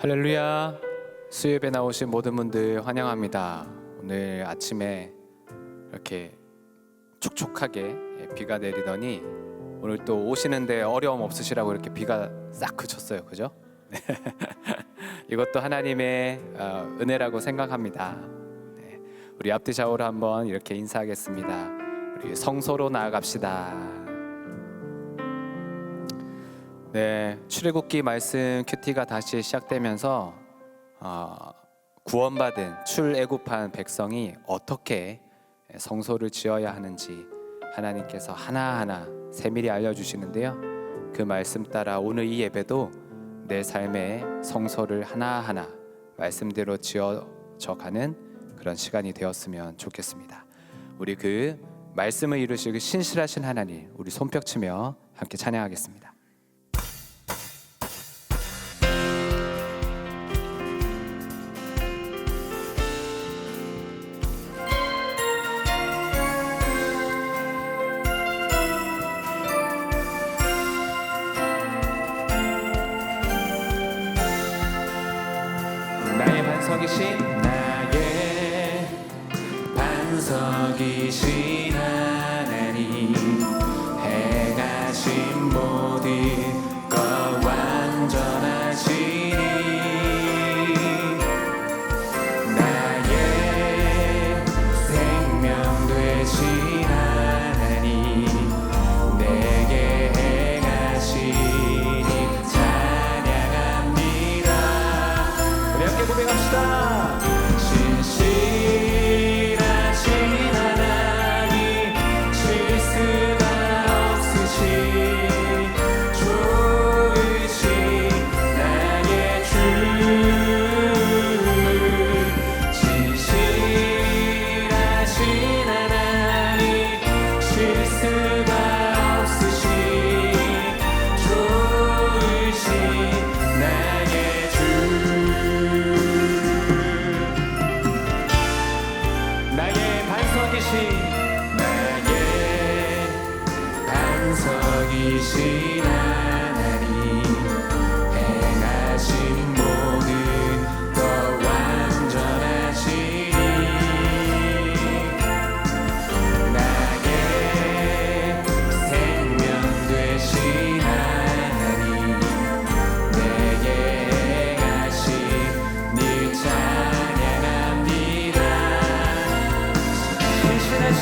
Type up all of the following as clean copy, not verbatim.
할렐루야. 수요예배 나오신 모든 분들 환영합니다. 오늘 아침에 이렇게 촉촉하게 비가 내리더니 오늘 또 오시는데 어려움 없으시라고 이렇게 비가 싹 그쳤어요. 그죠? 이것도 하나님의 은혜라고 생각합니다. 우리 앞뒤 좌우로 한번 이렇게 인사하겠습니다. 우리 성소로 나아갑시다. 출애굽기 말씀 큐티가 다시 시작되면서 구원받은 출애굽한 백성이 어떻게 성소를 지어야 하는지 하나님께서 하나하나 세밀히 알려주시는데요. 그 말씀 따라 오늘 이 예배도 내 삶의 성소를 하나하나 말씀대로 지어져가는 그런 시간이 되었으면 좋겠습니다. 우리 그 말씀을 이루시고 신실하신 하나님, 우리 손뼉치며 함께 찬양하겠습니다. 나의 반석이신 하나님, 행하신 모든 것 완전하시니 나의 생명 되신 하나님, 내게 행하시니 찬양합니다. 우리 함께 고백합시다. 반석이신 하나님, 행하신 모든 것 완전하시니 나의 생명 되신 하나님, 내게 행하시니 찬양합니다. 신실하신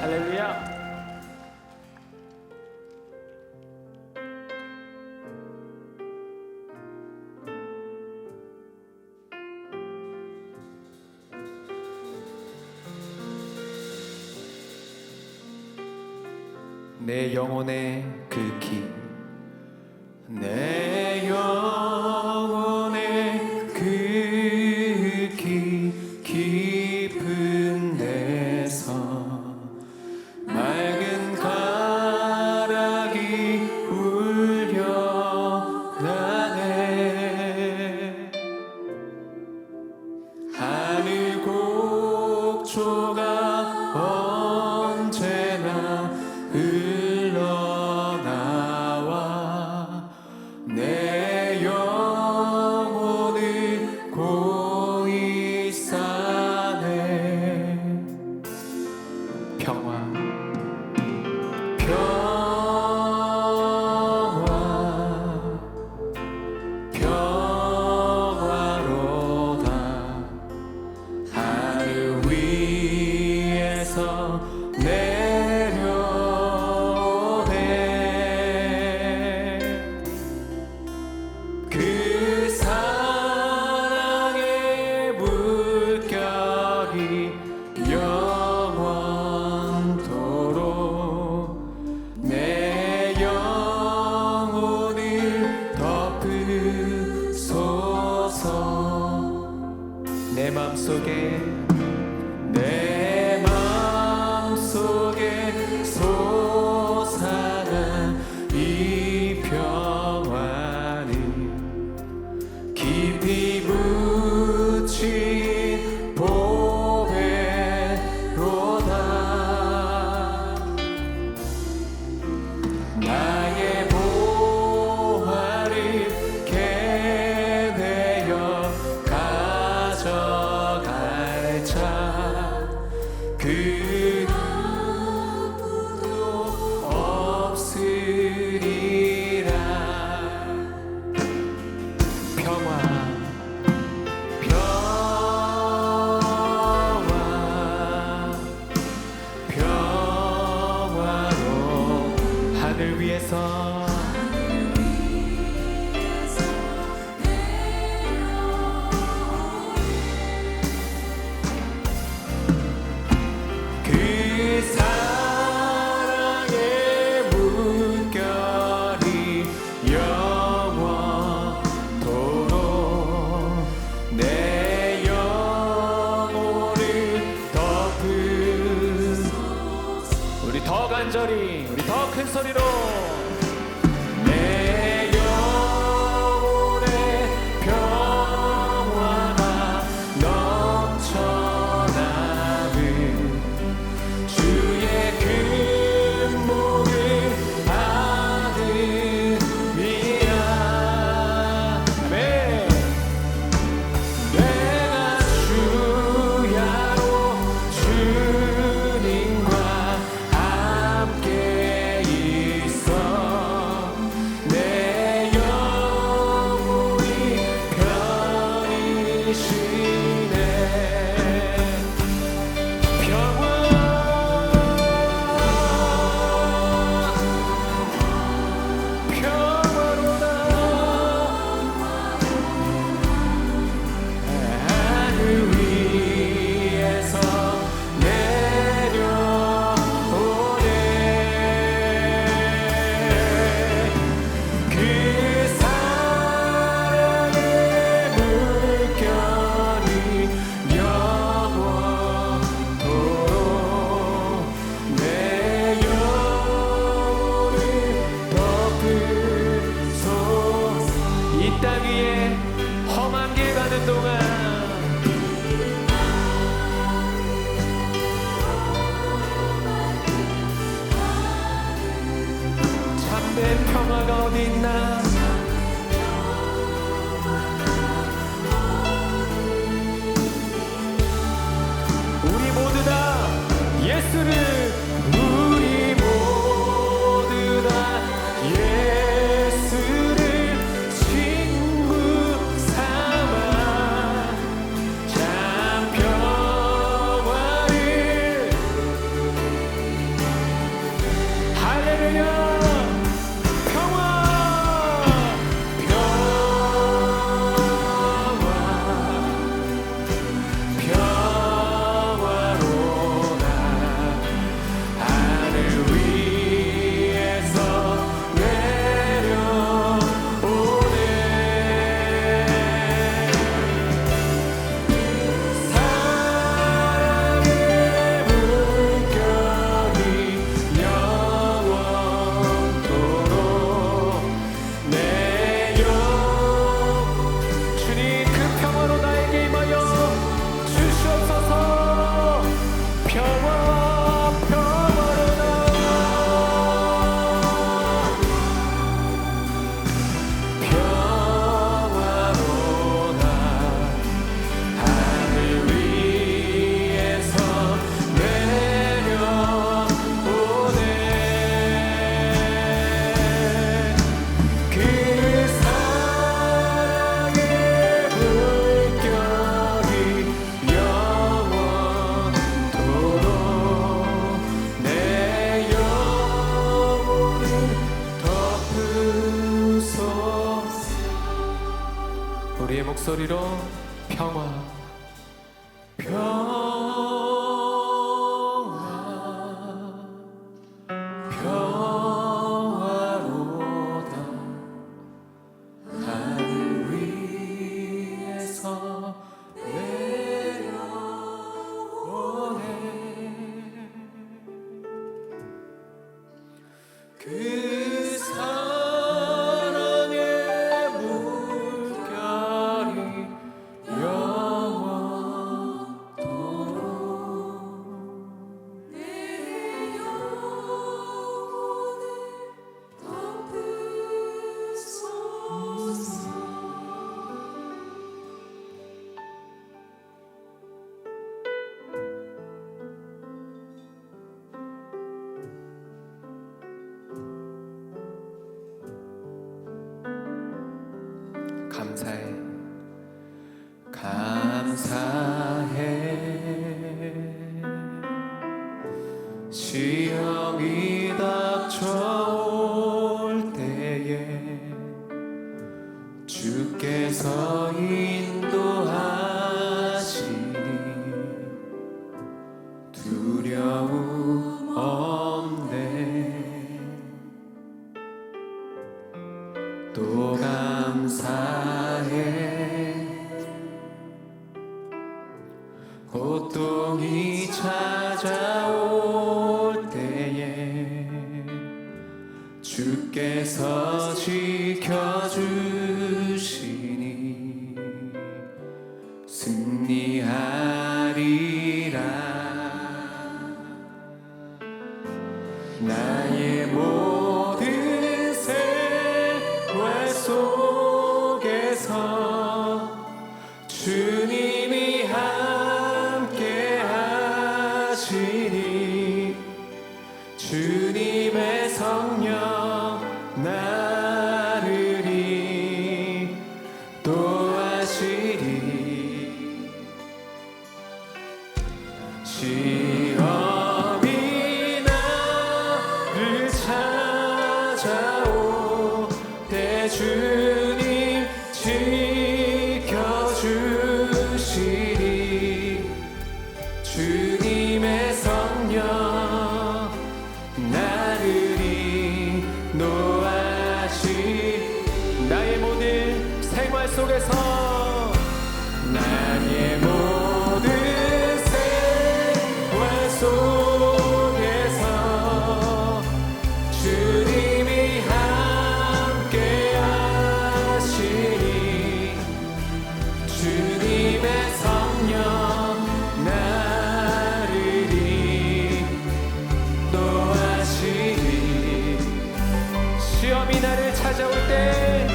할렐루야. 내 영혼의 그 길, 내 영혼의 그 길, 깊은 데서 맑은 가락이 울려나네. 하늘 곡조가 언제나 흘러나와 내 영혼을 고이 싸네. 평화 내려오네. 그 사랑의 물결이 영원토록 내 영혼을 덮으소서. 내 맘속에 솟아난 이 평화는 깊이 묻힌 보배로다. 나의 보화를 캐내어 가져갈 자 그 하늘 위에서 그 사랑의 물결이 영원토록 내 영혼을 덮으소서. 우리 더 간절히, 우리 더 큰 소리로 내 영혼의 평화가 넘쳐나는 주의 금목을 받으리라. 아멘. 내가 주야로 주님과 함께 있어 내 영혼이 편이시네. 평화로다. 하늘 위에서 내려오네. 그 사랑의 물결이 영원토록 내 영혼을 덮으소서. 이 땅 위에 험한 길 가는 동안 참된 평화가 어디 있나? 우리 모두 다 예수를, 우리 모두 다 예수를 친구 삼아 참 평화를. 할렐루야. 평화로다. 고통이 찾아올 때에 주께서 지켜주시니 승리하리라. 나의 모든 생활 속에서 주님이 함께 하시니 주님의 성령 나를 인도하시리. 시험이 나를 찾아올 때 주님 지켜주시리. 주님의 성령 나를 인도하시. 나의 모든 생활 속에서 나의 모든 생활 속에서 주님이 함께 하시니 주님의 성령 나를 인도하시니. 시험이 나를 찾아올 때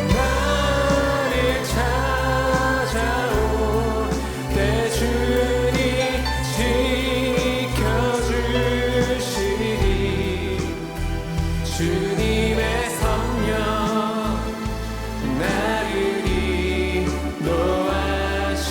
나를 찾아올 때 주님 지켜주시니 주님의 성령 나를 인도하시.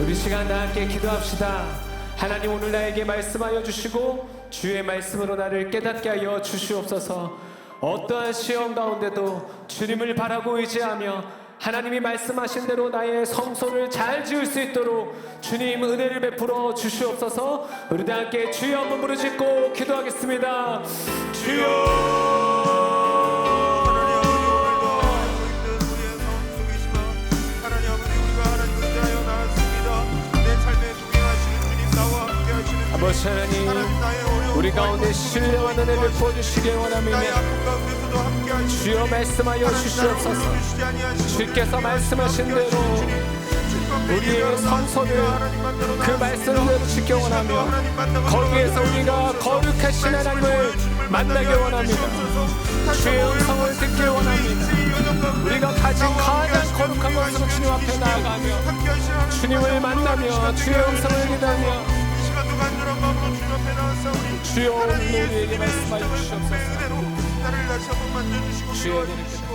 우리 시간 다 함께 기도합시다. 하나님, 오늘 나에게 말씀하여 주시고 주의 말씀으로 나를 깨닫게 하여 주시옵소서. 어떠한 시험 가운데도 주님을 바라고 의지하며 하나님이 말씀하신 대로 나의 성소를 잘 지을 수 있도록 주님 은혜를 베풀어 주시옵소서. 우리 다 함께 주여 한번 부르짖고 기도하겠습니다. 주여. 아버지 하나님, 우리 가운데 신뢰와 은혜를 부어주시기 원합니다. 주여 말씀하여 주시옵소서. 주께서 말씀하신 대로 우리의 성소를 그 말씀대로 지켜 원하며 거기에서 우리가 거룩하신 하나님을 만나기 원합니다. 주의 음성을 듣기 원합니다. 우리가 가진 가장 거룩한 것으로 주님 앞에 나아가며 주님을 만나며 주의 음성을 기다며 주여 오늘 우리에게 말씀하여 주시옵소서. 주여 은혜를 주시옵소서.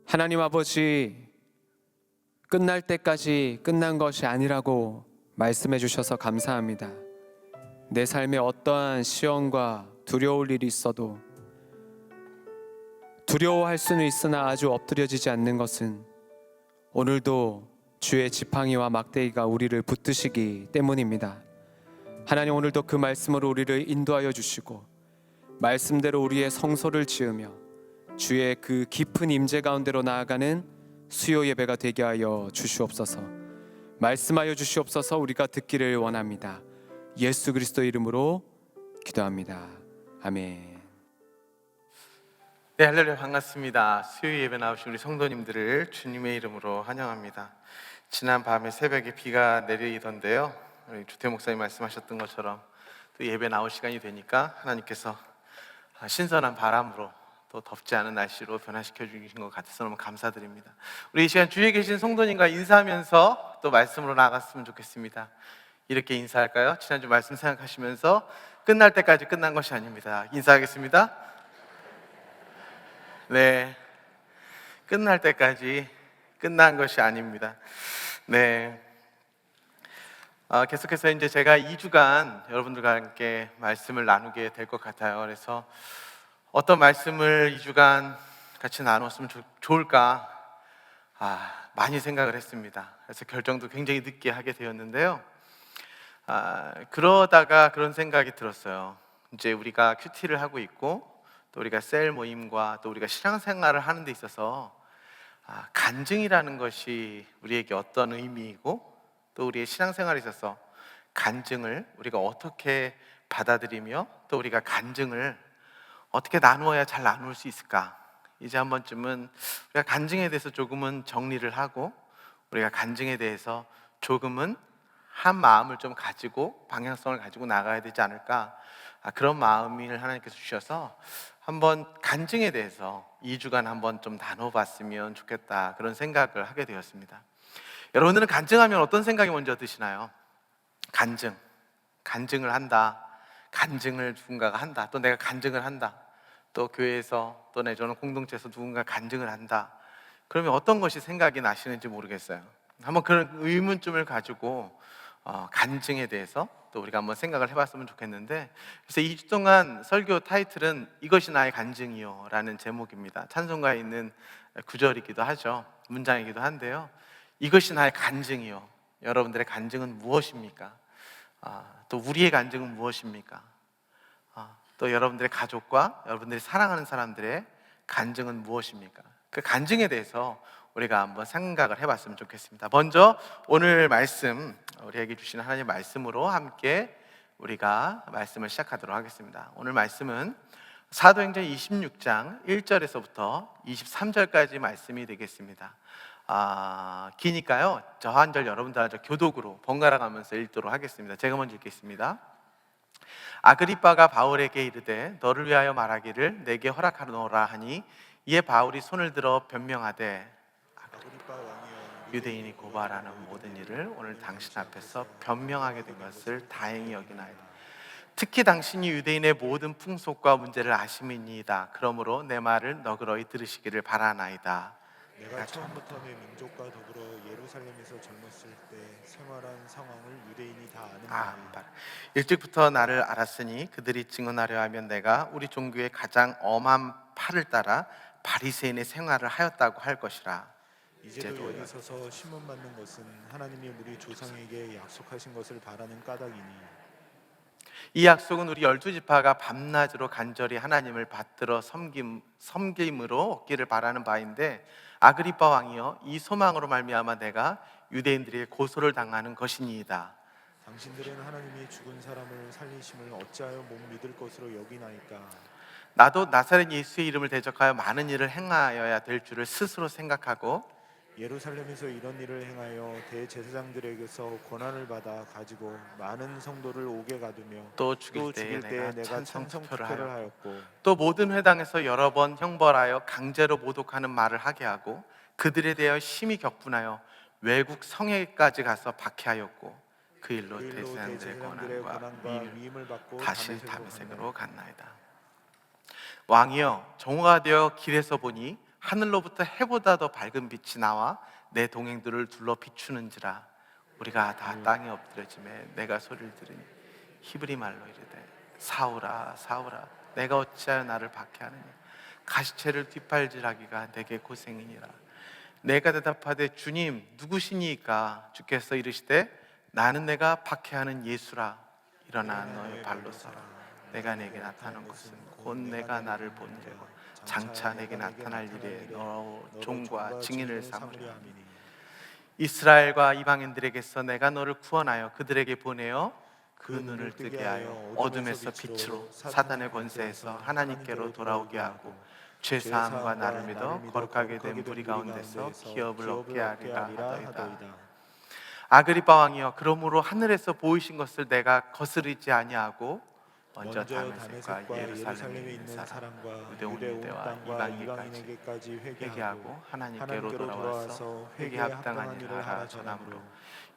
하나님 아버지, 끝날 때까지 끝난 것이 아니라고 말씀해 주셔서 감사합니다. 내 삶에 어떠한 시험과 두려울 일이 있어도 두려워할 수는 있으나 아주 엎드려지지 않는 것은 오늘도 주의 지팡이와 막대기가 우리를 붙드시기 때문입니다. 하나님, 오늘도 그 말씀으로 우리를 인도하여 주시고 말씀대로 우리의 성소를 지으며 주의 그 깊은 임재 가운데로 나아가는 수요 예배가 되게 하여 주시옵소서. 말씀하여 주시옵소서. 우리가 듣기를 원합니다. 예수 그리스도 이름으로 기도합니다. 아멘. 네, 할렐루야, 반갑습니다. 수요 예배 나오신 우리 성도님들을 주님의 이름으로 환영합니다. 지난 밤에 새벽에 비가 내리던데요, 우리 주태 목사님 말씀하셨던 것처럼 또 예배 나올 시간이 되니까 하나님께서 신선한 바람으로 또 덥지 않은 날씨로 변화시켜 주신 것 같아서 너무 감사드립니다. 우리 이 시간 주위에 계신 성도님과 인사하면서 또 말씀으로 나아갔으면 좋겠습니다. 이렇게 인사할까요? 지난주 말씀 생각하시면서 끝날 때까지 끝난 것이 아닙니다. 인사하겠습니다. 네, 끝날 때까지 끝난 것이 아닙니다. 네, 계속해서 이제 제가 2주간 여러분들과 함께 말씀을 나누게 될 것 같아요. 그래서 어떤 말씀을 2주간 같이 나눴으면 좋을까 많이 생각을 했습니다. 그래서 결정도 굉장히 늦게 하게 되었는데요. 그러다가 그런 생각이 들었어요. 이제 우리가 큐티를 하고 있고 또 우리가 셀 모임과 또 우리가 신앙생활을 하는 데 있어서 간증이라는 것이 우리에게 어떤 의미이고 또 우리의 신앙생활에 있어서 간증을 우리가 어떻게 받아들이며 또 우리가 간증을 어떻게 나누어야 잘 나눌 수 있을까? 이제 한 번쯤은 우리가 간증에 대해서 조금은 정리를 하고 우리가 간증에 대해서 조금은 한 마음을 좀 가지고 방향성을 가지고 나가야 되지 않을까? 그런 마음을 하나님께서 주셔서 한번 간증에 대해서 2주간 한번 좀 나눠봤으면 좋겠다, 그런 생각을 하게 되었습니다. 여러분들은 간증하면 어떤 생각이 먼저 드시나요? 간증을 한다, 간증을 누군가가 한다, 또 내가 간증을 한다, 또 교회에서 또 저는 공동체에서 누군가 간증을 한다, 그러면 어떤 것이 생각이 나시는지 모르겠어요. 한번 그런 의문점을 가지고 간증에 대해서 또 우리가 한번 생각을 해봤으면 좋겠는데, 그래서 2주 동안 설교 타이틀은 이것이 나의 간증이요 라는 제목입니다. 찬송가에 있는 구절이기도 하죠, 문장이기도 한데요, 이것이 나의 간증이요. 여러분들의 간증은 무엇입니까? 또 우리의 간증은 무엇입니까? 또 여러분들의 가족과 여러분들이 사랑하는 사람들의 간증은 무엇입니까? 그 간증에 대해서 우리가 한번 생각을 해봤으면 좋겠습니다. 먼저 오늘 말씀, 우리에게 주시는 하나님의 말씀으로 함께 우리가 말씀을 시작하도록 하겠습니다. 오늘 말씀은 사도행전 26장 1절에서부터 23절까지 말씀이 되겠습니다. 기니까요, 저 한 절 여러분들 교독으로 번갈아 가면서 읽도록 하겠습니다. 제가 먼저 읽겠습니다. 아그리빠가 바울에게 이르되 너를 위하여 말하기를 내게 허락하노라 하니, 이에 바울이 손을 들어 변명하되 유대인이 고발하는 모든 일을 오늘 당신 앞에서 변명하게 된 것을 다행히 여기나이다. 특히 당신이 유대인의 모든 풍속과 문제를 아심이니이다. 그러므로 내 말을 너그러이 들으시기를 바라나이다. 내가 처음부터 내 민족과 더불어 예루살렘에서 젊었을 때 생활한 상황을 유대인이 다 아는 바니 일찍부터 나를 알았으니 그들이 증언하려 하면 내가 우리 종교의 가장 엄한 팔을 따라 바리새인의 생활을 하였다고 할 것이라. 이제도 여기 서서 심문 받는 것은 하나님이 우리 조상에게 약속하신 것을 바라는 까닭이니 이 약속은 우리 12지파가 밤낮으로 간절히 하나님을 받들어 섬김으로 얻기를 바라는 바인데, 아그리빠 왕이여, 이 소망으로 말미암아 내가 유대인들에게 고소를 당하는 것이니이다. 당신들은 하나님이 죽은 사람을 살리심을 어찌하여 못 믿을 것으로 여기나이까? 나도 나사렛 예수의 이름을 대적하여 많은 일을 행하여야 될 줄을 스스로 생각하고 예루살렘에서 이런 일을 행하여 대제사장들에게서 권한을 받아 가지고 많은 성도를 옥에 가두며 또 죽일 때 때에 내가 찬성 투표를 하였고 또 모든 회당에서 여러 번 형벌하여 강제로 모독하는 말을 하게 하고 그들에 대하여 심히 격분하여 외국 성에까지 가서 박해하였고 그 일로 대제사장들의 권한과 위임을 받고 다시 다메섹으로 갔나이다. 왕이여, 정오가 되어 길에서 보니 하늘로부터 해보다 더 밝은 빛이 나와 내 동행들을 둘러 비추는지라. 우리가 다 땅에 엎드려지매 내가 소리를 들으니 히브리 말로 이르되 사울아 사울아 내가 어찌하여 나를 박해하느냐. 가시체를 뒷발질하기가 내게 고생이니라. 내가 대답하되 주님 누구시니까? 주께서 이르시되 나는 내가 박해하는 예수라. 일어나 너의 발로 서라. 내가 내게 나타난 것은 곧 내가 나를 본즉 장차 내게 나타날 일에 너 종과 증인을 삼으려 함이니, 이스라엘과 이방인들에게서 내가 너를 구원하여 그들에게 보내어 그 눈을 뜨게 하여 어둠에서 빛으로 사단의 권세에서 하나님께로 돌아오게 하고 죄사함과 나를 믿어 거룩하게 된 무리 가운데서 기업을 얻게 하리라 하더이다. 아그리빠 왕이여, 그러므로 하늘에서 보이신 것을 내가 거스르지 아니하고 먼저 다메섹과 예루살렘에 있는 사람과 유대 온 유대와 이방인에게까지 회개하고 하나님께로 돌아와서 회개에 합당한 일을 하라 전함으로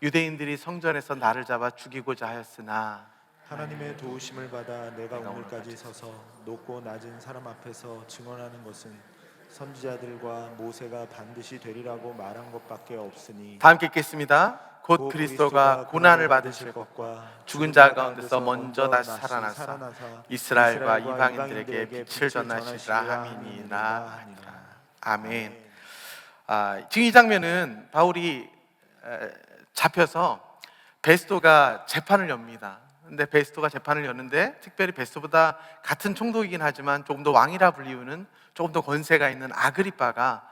유대인들이 성전에서 나를 잡아 죽이고자 하였으나 하나님의 도우심을 받아 내가 오늘까지 서서 높고 낮은 사람 앞에서 증언하는 것은 선지자들과 모세가 반드시 되리라고 말한 것밖에 없으니, 다 함께 읽겠습니다. 곧 그리스도가 고난을 받으실 것과 죽은 자 가운데서 먼저 다시 살아나사 이스라엘과 이방인들에게 빛을 전하시리라 함이니라 하니라. 아멘. 지금 이 장면은 바울이 잡혀서 베스도가 재판을 엽니다. 근데 베스토가 재판을 여는데 특별히 베스토보다 같은 총독이긴 하지만 조금 더 왕이라 불리우는 조금 더 권세가 있는 아그리빠가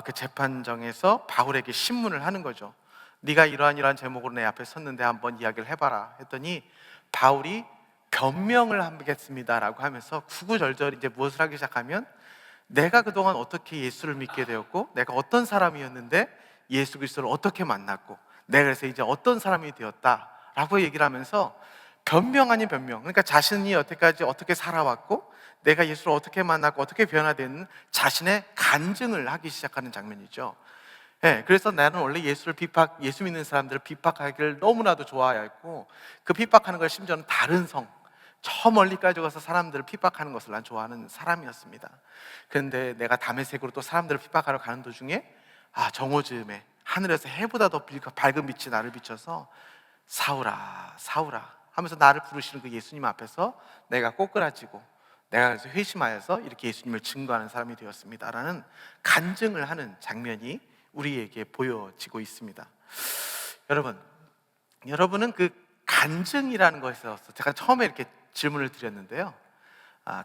그 재판정에서 바울에게 신문을 하는 거죠. 네가 이러한 제목으로 내 앞에 섰는데 한번 이야기를 해봐라 했더니 바울이 변명을 하겠습니다라고 하면서 구구절절 이제 무엇을 하기 시작하면 내가 그동안 어떻게 예수를 믿게 되었고 내가 어떤 사람이었는데 예수 그리스도를 어떻게 만났고 내가 그래서 이제 어떤 사람이 되었다라고 얘기를 하면서 변명 아닌 변명, 그러니까 자신이 여태까지 어떻게 살아왔고 내가 예수를 어떻게 만났고 어떻게 변화된 자신의 간증을 하기 시작하는 장면이죠. 그래서 나는 원래 예수 믿는 사람들을 비판하기를 너무나도 좋아했고 그 비판하는 걸 심지어는 다른 저 멀리까지 가서 사람들을 핍박하는 것을 난 좋아하는 사람이었습니다. 그런데 내가 다메섹으로 또 사람들을 핍박하러 가는 도중에 정오즈음에 하늘에서 해보다 더 밝은 빛이 나를 비춰서 사울아 사울아 하면서 나를 부르시는 그 예수님 앞에서 내가 꼬꾸라지고 내가 그래서 회심하여서 이렇게 예수님을 증거하는 사람이 되었습니다라는 간증을 하는 장면이 우리에게 보여지고 있습니다. 여러분은 그 간증이라는 것에서 제가 처음에 이렇게 질문을 드렸는데요.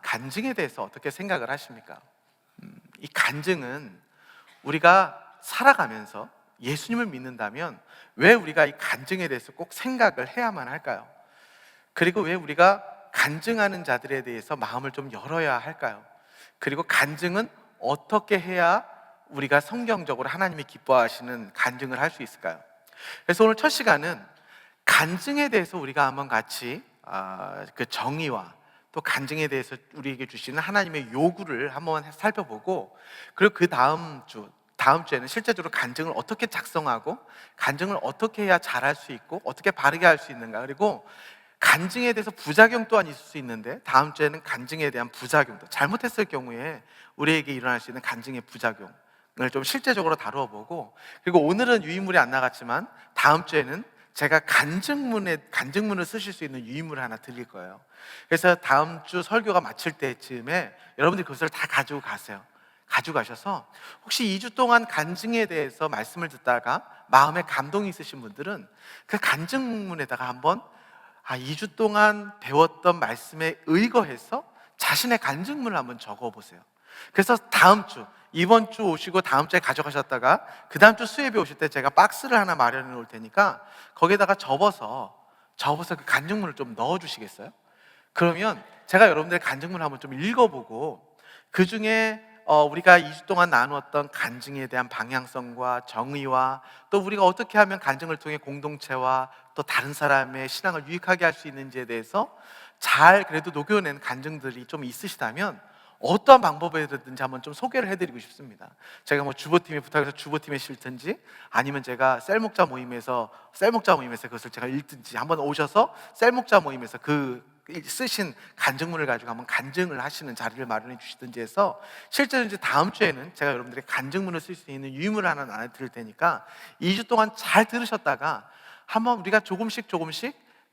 간증에 대해서 어떻게 생각을 하십니까? 이 간증은 우리가 살아가면서 예수님을 믿는다면 왜 우리가 이 간증에 대해서 꼭 생각을 해야만 할까요? 그리고 왜 우리가 간증하는 자들에 대해서 마음을 좀 열어야 할까요? 그리고 간증은 어떻게 해야 우리가 성경적으로 하나님이 기뻐하시는 간증을 할 수 있을까요? 그래서 오늘 첫 시간은 간증에 대해서 우리가 한번 같이 그 정의와 또 간증에 대해서 우리에게 주시는 하나님의 요구를 한번 살펴보고, 그리고 그 다음 주에는 실제적으로 간증을 어떻게 작성하고 간증을 어떻게 해야 잘할 수 있고 어떻게 바르게 할 수 있는가, 그리고 간증에 대해서 부작용 또한 있을 수 있는데 다음 주에는 간증에 대한 부작용도, 잘못했을 경우에 우리에게 일어날 수 있는 간증의 부작용을 좀 실제적으로 다루어 보고, 그리고 오늘은 유인물이 안 나갔지만 다음 주에는 제가 간증문을 쓰실 수 있는 유인물을 하나 드릴 거예요. 그래서 다음 주 설교가 마칠 때쯤에 여러분들이 그것을 다 가지고 가세요. 가지고 가셔서 혹시 2주 동안 간증에 대해서 말씀을 듣다가 마음에 감동이 있으신 분들은 그 간증문에다가 한번 2주 동안 배웠던 말씀에 의거해서 자신의 간증문을 한번 적어보세요. 그래서 이번 주 오시고 다음 주에 가져가셨다가 그 다음 주 수요일에 오실 때 제가 박스를 하나 마련해 놓을 테니까 거기에다가 접어서 그 간증문을 좀 넣어주시겠어요? 그러면 제가 여러분들의 간증문을 한번 좀 읽어보고 그 중에 우리가 2주 동안 나누었던 간증에 대한 방향성과 정의와 또 우리가 어떻게 하면 간증을 통해 공동체와 또 다른 사람의 신앙을 유익하게 할 수 있는지에 대해서 잘 그래도 녹여낸 간증들이 좀 있으시다면 어떠한 방법이든지 한번 좀 소개를 해드리고 싶습니다. 제가 주보팀에 부탁해서 주보팀에 실든지 아니면 제가 셀목자 모임에서 그것을 제가 읽든지 한번 오셔서 셀목자 모임에서 그 쓰신 간증문을 가지고 한번 간증을 하시는 자리를 마련해 주시든지 해서, 실제로 이제 다음 주에는 제가 여러분들의 간증문을 쓸 수 있는 유인물을 하나 나눠드릴 테니까 2주 동안 잘 들으셨다가 한번 우리가 조금씩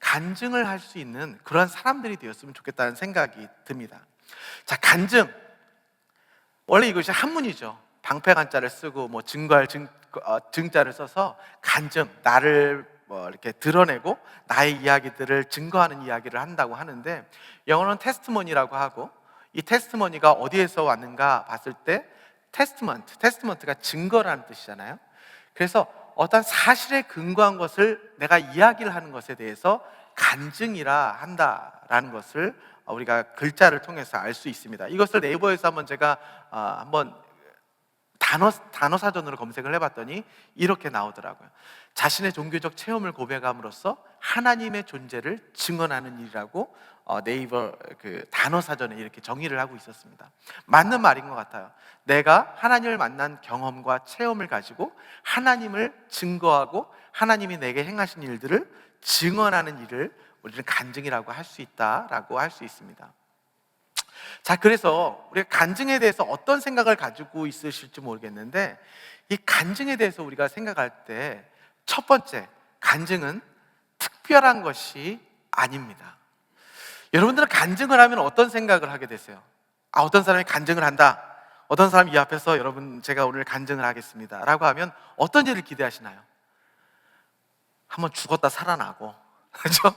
간증을 할 수 있는 그런 사람들이 되었으면 좋겠다는 생각이 듭니다. 자, 간증, 원래 이것이 한문이죠. 방패간자를 쓰고 증거할 증자를 써서 간증, 나를 이렇게 드러내고 나의 이야기들을 증거하는 이야기를 한다고 하는데, 영어로는 테스트머니라고 하고, 이 테스트머니가 어디에서 왔는가 봤을 때 테스트먼트가 증거라는 뜻이잖아요. 그래서 어떤 사실에 근거한 것을 내가 이야기를 하는 것에 대해서 간증이라 한다라는 것을 우리가 글자를 통해서 알 수 있습니다. 이것을 네이버에서 한번 제가 한번 단어 사전으로 검색을 해봤더니 이렇게 나오더라고요. 자신의 종교적 체험을 고백함으로써 하나님의 존재를 증언하는 일이라고 네이버 그 단어 사전에 이렇게 정의를 하고 있었습니다. 맞는 말인 것 같아요. 내가 하나님을 만난 경험과 체험을 가지고 하나님을 증거하고 하나님이 내게 행하신 일들을 증언하는 일을 우리는 간증이라고 할 수 있다라고 할 수 있습니다. 자, 그래서 우리가 간증에 대해서 어떤 생각을 가지고 있으실지 모르겠는데, 이 간증에 대해서 우리가 생각할 때 첫 번째, 간증은 특별한 것이 아닙니다. 여러분들은 간증을 하면 어떤 생각을 하게 되세요? 어떤 사람이 간증을 한다, 어떤 사람이 이 앞에서 여러분 제가 오늘 간증을 하겠습니다 라고 하면 어떤 일을 기대하시나요? 한번 죽었다 살아나고, 그렇죠?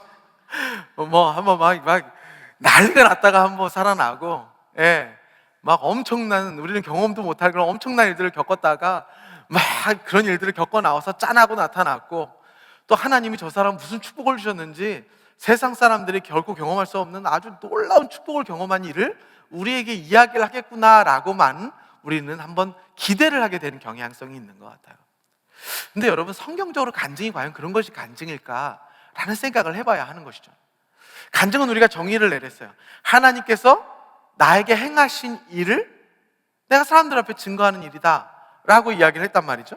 뭐 한번 막 난리가 났다가 한번 살아나고, 예, 막 엄청난, 우리는 경험도 못할 그런 엄청난 일들을 겪었다가 막 그런 일들을 겪어 나와서 짠하고 나타났고, 또 하나님이 저 사람 무슨 축복을 주셨는지 세상 사람들이 결코 경험할 수 없는 아주 놀라운 축복을 경험한 일을 우리에게 이야기를 하겠구나라고만 우리는 한번 기대를 하게 되는 경향성이 있는 것 같아요. 근데 여러분, 성경적으로 간증이 과연 그런 것이 간증일까라는 생각을 해봐야 하는 것이죠. 간증은 우리가 정의를 내렸어요. 하나님께서 나에게 행하신 일을 내가 사람들 앞에 증거하는 일이다 라고 이야기를 했단 말이죠.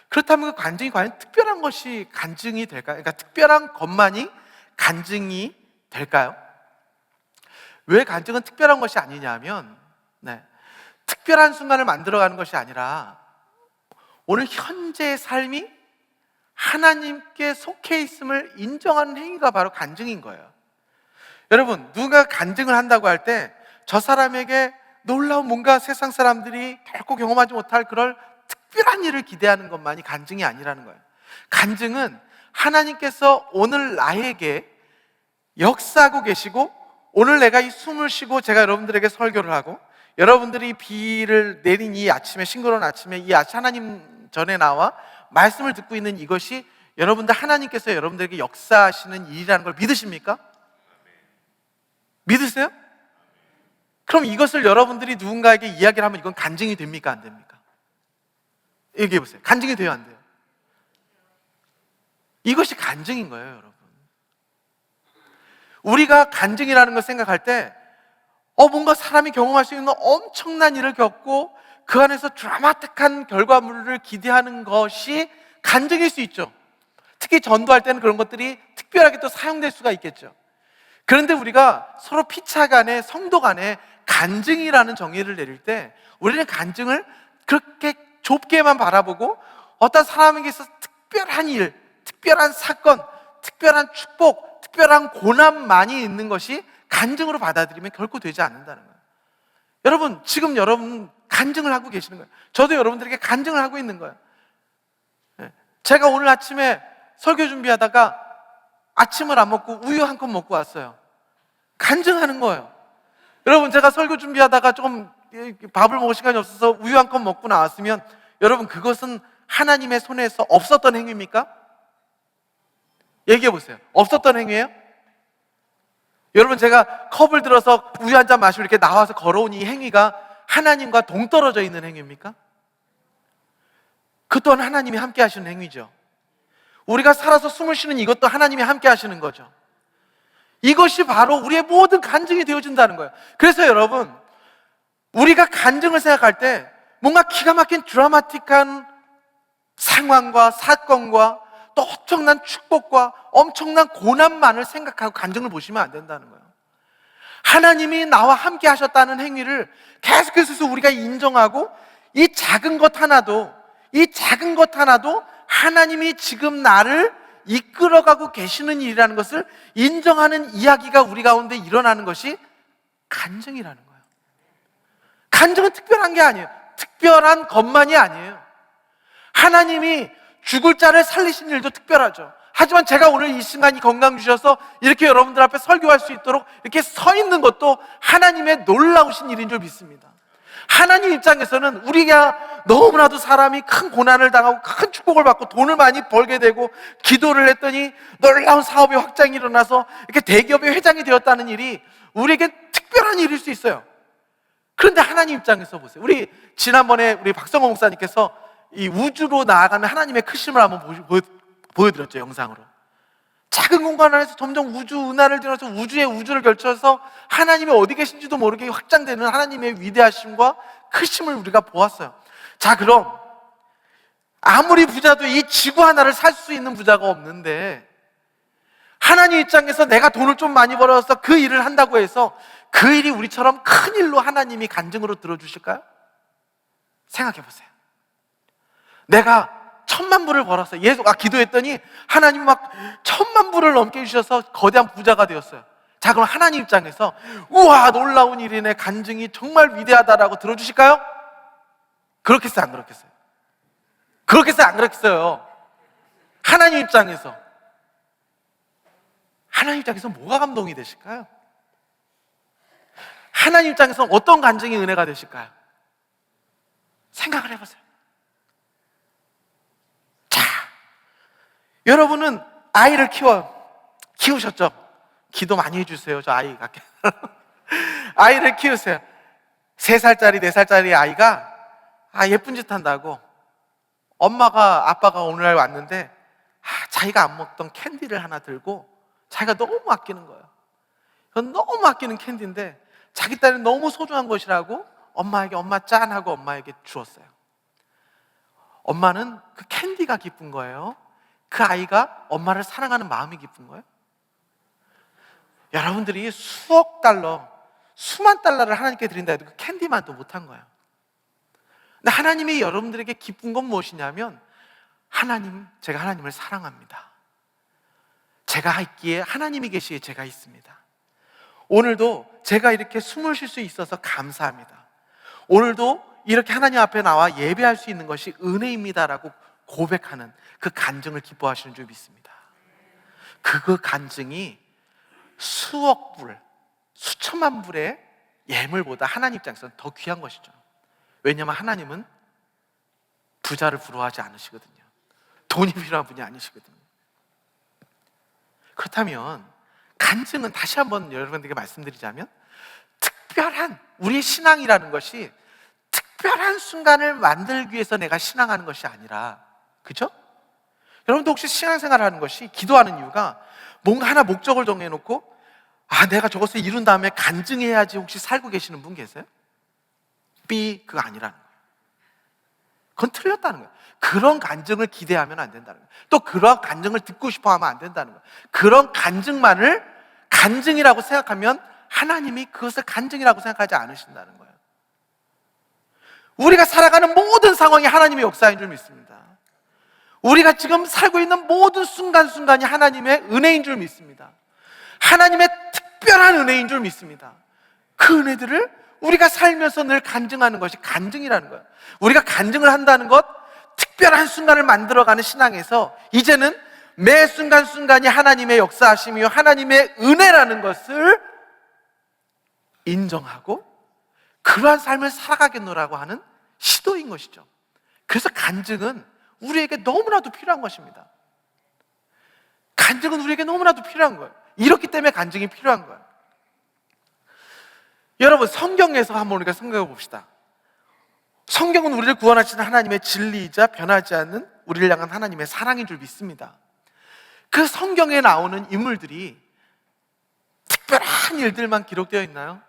그렇다면 그 간증이 과연 특별한 것이 간증이 될까요? 그러니까 특별한 것만이 간증이 될까요? 왜 간증은 특별한 것이 아니냐면, 특별한 순간을 만들어가는 것이 아니라 오늘 현재의 삶이 하나님께 속해 있음을 인정하는 행위가 바로 간증인 거예요. 여러분, 누가 간증을 한다고 할 때 저 사람에게 놀라운 뭔가 세상 사람들이 결코 경험하지 못할 그런 특별한 일을 기대하는 것만이 간증이 아니라는 거예요. 간증은 하나님께서 오늘 나에게 역사하고 계시고, 오늘 내가 이 숨을 쉬고 제가 여러분들에게 설교를 하고, 여러분들이 비를 내린 이 아침에, 싱그러운 아침에 이 하나님 전에 나와 말씀을 듣고 있는 이것이 여러분들, 하나님께서 여러분들에게 역사하시는 일이라는 걸 믿으십니까? 믿으세요? 그럼 이것을 여러분들이 누군가에게 이야기를 하면 이건 간증이 됩니까? 안 됩니까? 얘기해 보세요. 간증이 돼요? 안 돼요? 이것이 간증인 거예요, 여러분. 우리가 간증이라는 걸 생각할 때 뭔가 사람이 경험할 수 있는 엄청난 일을 겪고 그 안에서 드라마틱한 결과물을 기대하는 것이 간증일 수 있죠. 특히 전도할 때는 그런 것들이 특별하게 또 사용될 수가 있겠죠. 그런데 우리가 서로 피차 간에, 성도 간에 간증이라는 정의를 내릴 때 우리는 간증을 그렇게 좁게만 바라보고 어떤 사람에게 있어서 특별한 일, 특별한 사건, 특별한 축복, 특별한 고난만이 있는 것이 간증으로 받아들이면 결코 되지 않는다는 거예요. 여러분, 지금 여러분 간증을 하고 계시는 거예요. 저도 여러분들에게 간증을 하고 있는 거예요. 제가 오늘 아침에 설교 준비하다가 아침을 안 먹고 우유 한 컵 먹고 왔어요. 간증하는 거예요. 여러분, 제가 설교 준비하다가 조금 밥을 먹을 시간이 없어서 우유 한 컵 먹고 나왔으면 여러분, 그것은 하나님의 손에서 없었던 행위입니까? 얘기해 보세요. 없었던 행위예요? 여러분, 제가 컵을 들어서 우유 한 잔 마시고 이렇게 나와서 걸어온 이 행위가 하나님과 동떨어져 있는 행위입니까? 그 또한 하나님이 함께 하시는 행위죠. 우리가 살아서 숨을 쉬는 이것도 하나님이 함께 하시는 거죠. 이것이 바로 우리의 모든 간증이 되어진다는 거예요. 그래서 여러분, 우리가 간증을 생각할 때 뭔가 기가 막힌 드라마틱한 상황과 사건과 또 엄청난 축복과 엄청난 고난만을 생각하고 간증을 보시면 안 된다는 거예요. 하나님이 나와 함께 하셨다는 행위를 계속해서 우리가 인정하고, 이 작은 것 하나도 하나님이 지금 나를 이끌어가고 계시는 일이라는 것을 인정하는 이야기가 우리 가운데 일어나는 것이 간증이라는 거예요. 간증은 특별한 게 아니에요. 특별한 것만이 아니에요. 하나님이 죽을 자를 살리신 일도 특별하죠. 하지만 제가 오늘 이 순간이 건강 주셔서 이렇게 여러분들 앞에 설교할 수 있도록 이렇게 서 있는 것도 하나님의 놀라우신 일인 줄 믿습니다. 하나님 입장에서는 우리가 너무나도 사람이 큰 고난을 당하고 큰 축복을 받고 돈을 많이 벌게 되고 기도를 했더니 놀라운 사업의 확장이 일어나서 이렇게 대기업의 회장이 되었다는 일이 우리에게 특별한 일일 수 있어요. 그런데 하나님 입장에서 보세요. 우리 지난번에 우리 박성호 목사님께서 이 우주로 나아가는 하나님의 크심을 한번 보여드렸죠, 영상으로. 작은 공간 안에서 점점 우주 은하를 들어서 우주의 우주를 결쳐서 하나님이 어디 계신지도 모르게 확장되는 하나님의 위대하심과 크심을 우리가 보았어요. 자, 그럼 아무리 부자도 이 지구 하나를 살 수 있는 부자가 없는데 하나님 입장에서 내가 돈을 좀 많이 벌어서 그 일을 한다고 해서 그 일이 우리처럼 큰 일로 하나님이 간증으로 들어주실까요? 생각해 보세요. 내가 1,000만 불을 벌었어요. 기도했더니 하나님 막 1,000만 불을 넘게 주셔서 거대한 부자가 되었어요. 자, 그럼 하나님 입장에서 우와, 놀라운 일이네, 간증이 정말 위대하다라고 들어주실까요? 그렇겠어요, 안 그렇겠어요? 그렇겠어요, 안 그렇겠어요? 하나님 입장에서 하나님 입장에서 뭐가 감동이 되실까요? 하나님 입장에서 어떤 간증이 은혜가 되실까요? 생각을 해보세요. 자, 여러분은 아이를 키우셨죠? 기도 많이 해주세요. 저 아이 갖게. 아이를 키우세요. 3살짜리, 4살짜리 아이가 예쁜 짓 한다고 아빠가 오늘날 왔는데 자기가 안 먹던 캔디를 하나 들고 자기가 너무 아끼는 거예요. 그건 너무 아끼는 캔디인데 자기 딸이 너무 소중한 것이라고 엄마에게 엄마 짠 하고 엄마에게 주었어요. 엄마는 그 캔디가 기쁜 거예요? 그 아이가 엄마를 사랑하는 마음이 기쁜 거예요? 여러분들이 수억 달러, 수만 달러를 하나님께 드린다 해도 그 캔디만도 못한 거예요. 근데 하나님이 여러분들에게 기쁜 건 무엇이냐면 제가 하나님을 사랑합니다. 제가 있기에 하나님이 계시기에 제가 있습니다. 오늘도 제가 이렇게 숨을 쉴 수 있어서 감사합니다. 오늘도 이렇게 하나님 앞에 나와 예배할 수 있는 것이 은혜입니다라고 고백하는 그 간증을 기뻐하시는 줄 믿습니다. 그 간증이 수억 불, 수천만 불의 예물보다 하나님 입장에서는 더 귀한 것이죠. 왜냐하면 하나님은 부자를 부러워하지 않으시거든요. 돈이 필요한 분이 아니시거든요. 그렇다면 간증은 다시 한번 여러분들에게 말씀드리자면 특별한 우리의 신앙이라는 것이 특별한 순간을 만들기 위해서 내가 신앙하는 것이 아니라, 그죠? 여러분도 혹시 신앙생활을 하는 것이, 기도하는 이유가 뭔가 하나 목적을 정해놓고 내가 저것을 이룬 다음에 간증해야지 혹시 살고 계시는 분 계세요? 그거 아니라는 거예요. 그건 틀렸다는 거예요. 그런 간증을 기대하면 안 된다는 거예요. 또 그런 간증을 듣고 싶어 하면 안 된다는 거예요. 그런 간증만을 간증이라고 생각하면 하나님이 그것을 간증이라고 생각하지 않으신다는 거예요. 우리가 살아가는 모든 상황이 하나님의 역사인 줄 믿습니다. 우리가 지금 살고 있는 모든 순간순간이 하나님의 은혜인 줄 믿습니다. 하나님의 특별한 은혜인 줄 믿습니다. 그 은혜들을 우리가 살면서 늘 간증하는 것이 간증이라는 거예요. 우리가 간증을 한다는 것, 특별한 순간을 만들어가는 신앙에서 이제는 매 순간순간이 하나님의 역사하심이요 하나님의 은혜라는 것을 인정하고 그러한 삶을 살아가겠노라고 하는 시도인 것이죠. 그래서 간증은 우리에게 너무나도 필요한 것입니다. 간증은 우리에게 너무나도 필요한 거예요. 이렇기 때문에 간증이 필요한 거예요. 여러분, 성경에서 한번 우리가 생각해 봅시다. 성경은 우리를 구원하시는 하나님의 진리이자 변하지 않는 우리를 향한 하나님의 사랑인 줄 믿습니다. 그 성경에 나오는 인물들이 특별한 일들만 기록되어 있나요?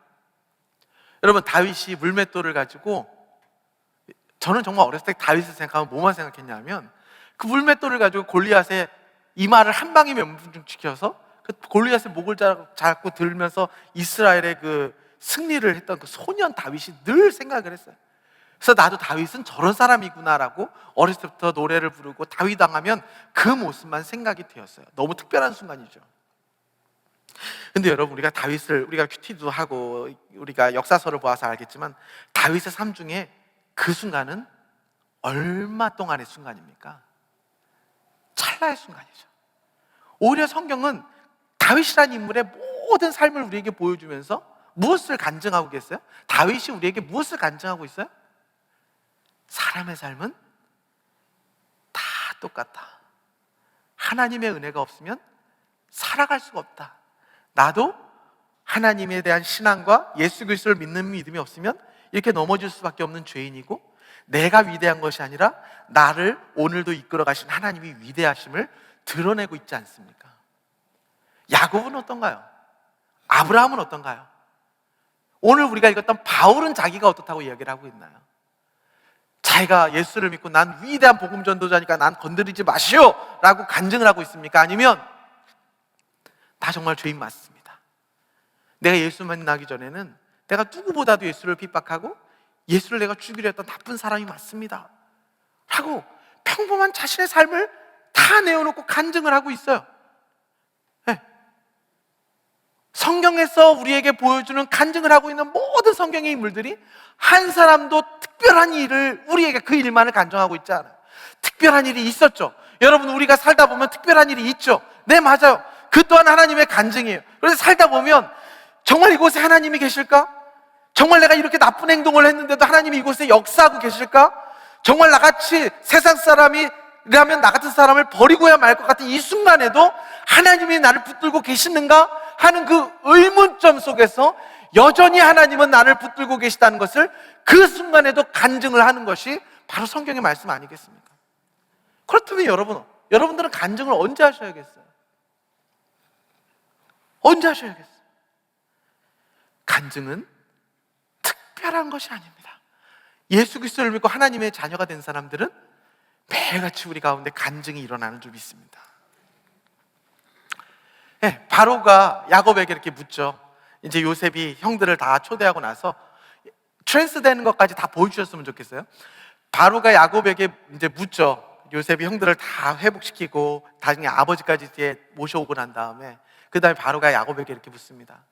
여러분, 다윗이 물맷돌을 가지고, 저는 정말 어렸을 때 다윗을 생각하면 뭐만 생각했냐면 그 물맷돌을 가지고 골리앗의 이마를 한 방에 명중시켜서 그 골리앗의 목을 잡고 들면서 이스라엘의 그 승리를 했던 그 소년 다윗이 늘 생각을 했어요. 그래서 나도 다윗은 저런 사람이구나라고 어렸을 때부터 노래를 부르고 다윗 당하면 그 모습만 생각이 되었어요. 너무 특별한 순간이죠. 근데 여러분, 우리가 다윗을, 우리가 큐티도 하고 우리가 역사서를 보아서 알겠지만 다윗의 삶 중에 그 순간은 얼마 동안의 순간입니까? 찰나의 순간이죠. 오히려 성경은 다윗이라는 인물의 모든 삶을 우리에게 보여주면서 무엇을 간증하고 계세요? 다윗이 우리에게 무엇을 간증하고 있어요? 사람의 삶은 다 똑같다. 하나님의 은혜가 없으면 살아갈 수가 없다. 나도 하나님에 대한 신앙과 예수 그리스도를 믿는 믿음이 없으면 이렇게 넘어질 수밖에 없는 죄인이고, 내가 위대한 것이 아니라 나를 오늘도 이끌어 가신 하나님이 위대하심을 드러내고 있지 않습니까? 야곱은 어떤가요? 아브라함은 어떤가요? 오늘 우리가 읽었던 바울은 자기가 어떻다고 이야기를 하고 있나요? 자기가 예수를 믿고 난 위대한 복음 전도자니까 난 건드리지 마시오 라고 간증을 하고 있습니까? 아니면 나 정말 죄인 맞습니다, 내가 예수 만나기 전에는 내가 누구보다도 예수를 핍박하고 예수를 내가 죽이려 했던 나쁜 사람이 맞습니다 라고 평범한 자신의 삶을 다 내어놓고 간증을 하고 있어요. 네. 성경에서 우리에게 보여주는 간증을 하고 있는 모든 성경의 인물들이 한 사람도 특별한 일을, 우리에게 그 일만을 간증하고 있지 않아요. 특별한 일이 있었죠. 여러분, 우리가 살다 보면 특별한 일이 있죠. 네, 맞아요. 그 그 또한 하나님의 간증이에요. 그래서 살다 보면 정말 이곳에 하나님이 계실까? 정말 내가 이렇게 나쁜 행동을 했는데도 하나님이 이곳에 역사하고 계실까? 정말 나같이 세상 사람이라면 나 같은 사람을 버리고야 말 것 같은 이 순간에도 하나님이 나를 붙들고 계시는가 하는 그 의문점 속에서 여전히 하나님은 나를 붙들고 계시다는 것을 그 순간에도 간증을 하는 것이 바로 성경의 말씀 아니겠습니까? 그렇다면 여러분들은 간증을 언제 하셔야겠어요? 언제 하셔야겠어요? 간증은 특별한 것이 아닙니다. 예수 그리스도를 믿고 하나님의 자녀가 된 사람들은 매일같이 우리 가운데 간증이 일어나는 줄 믿습니다. 네, 바로가 야곱에게 이렇게 묻죠. 이제 요셉이 형들을 다 초대하고 나서 트랜스 되는 것까지 다 보여주셨으면 좋겠어요. 바로가 야곱에게 이제 묻죠. 요셉이 형들을 다 회복시키고 나중에 아버지까지 이제 모셔오고 난 다음에 그 다음에 바로가 야곱에게 이렇게 묻습니다.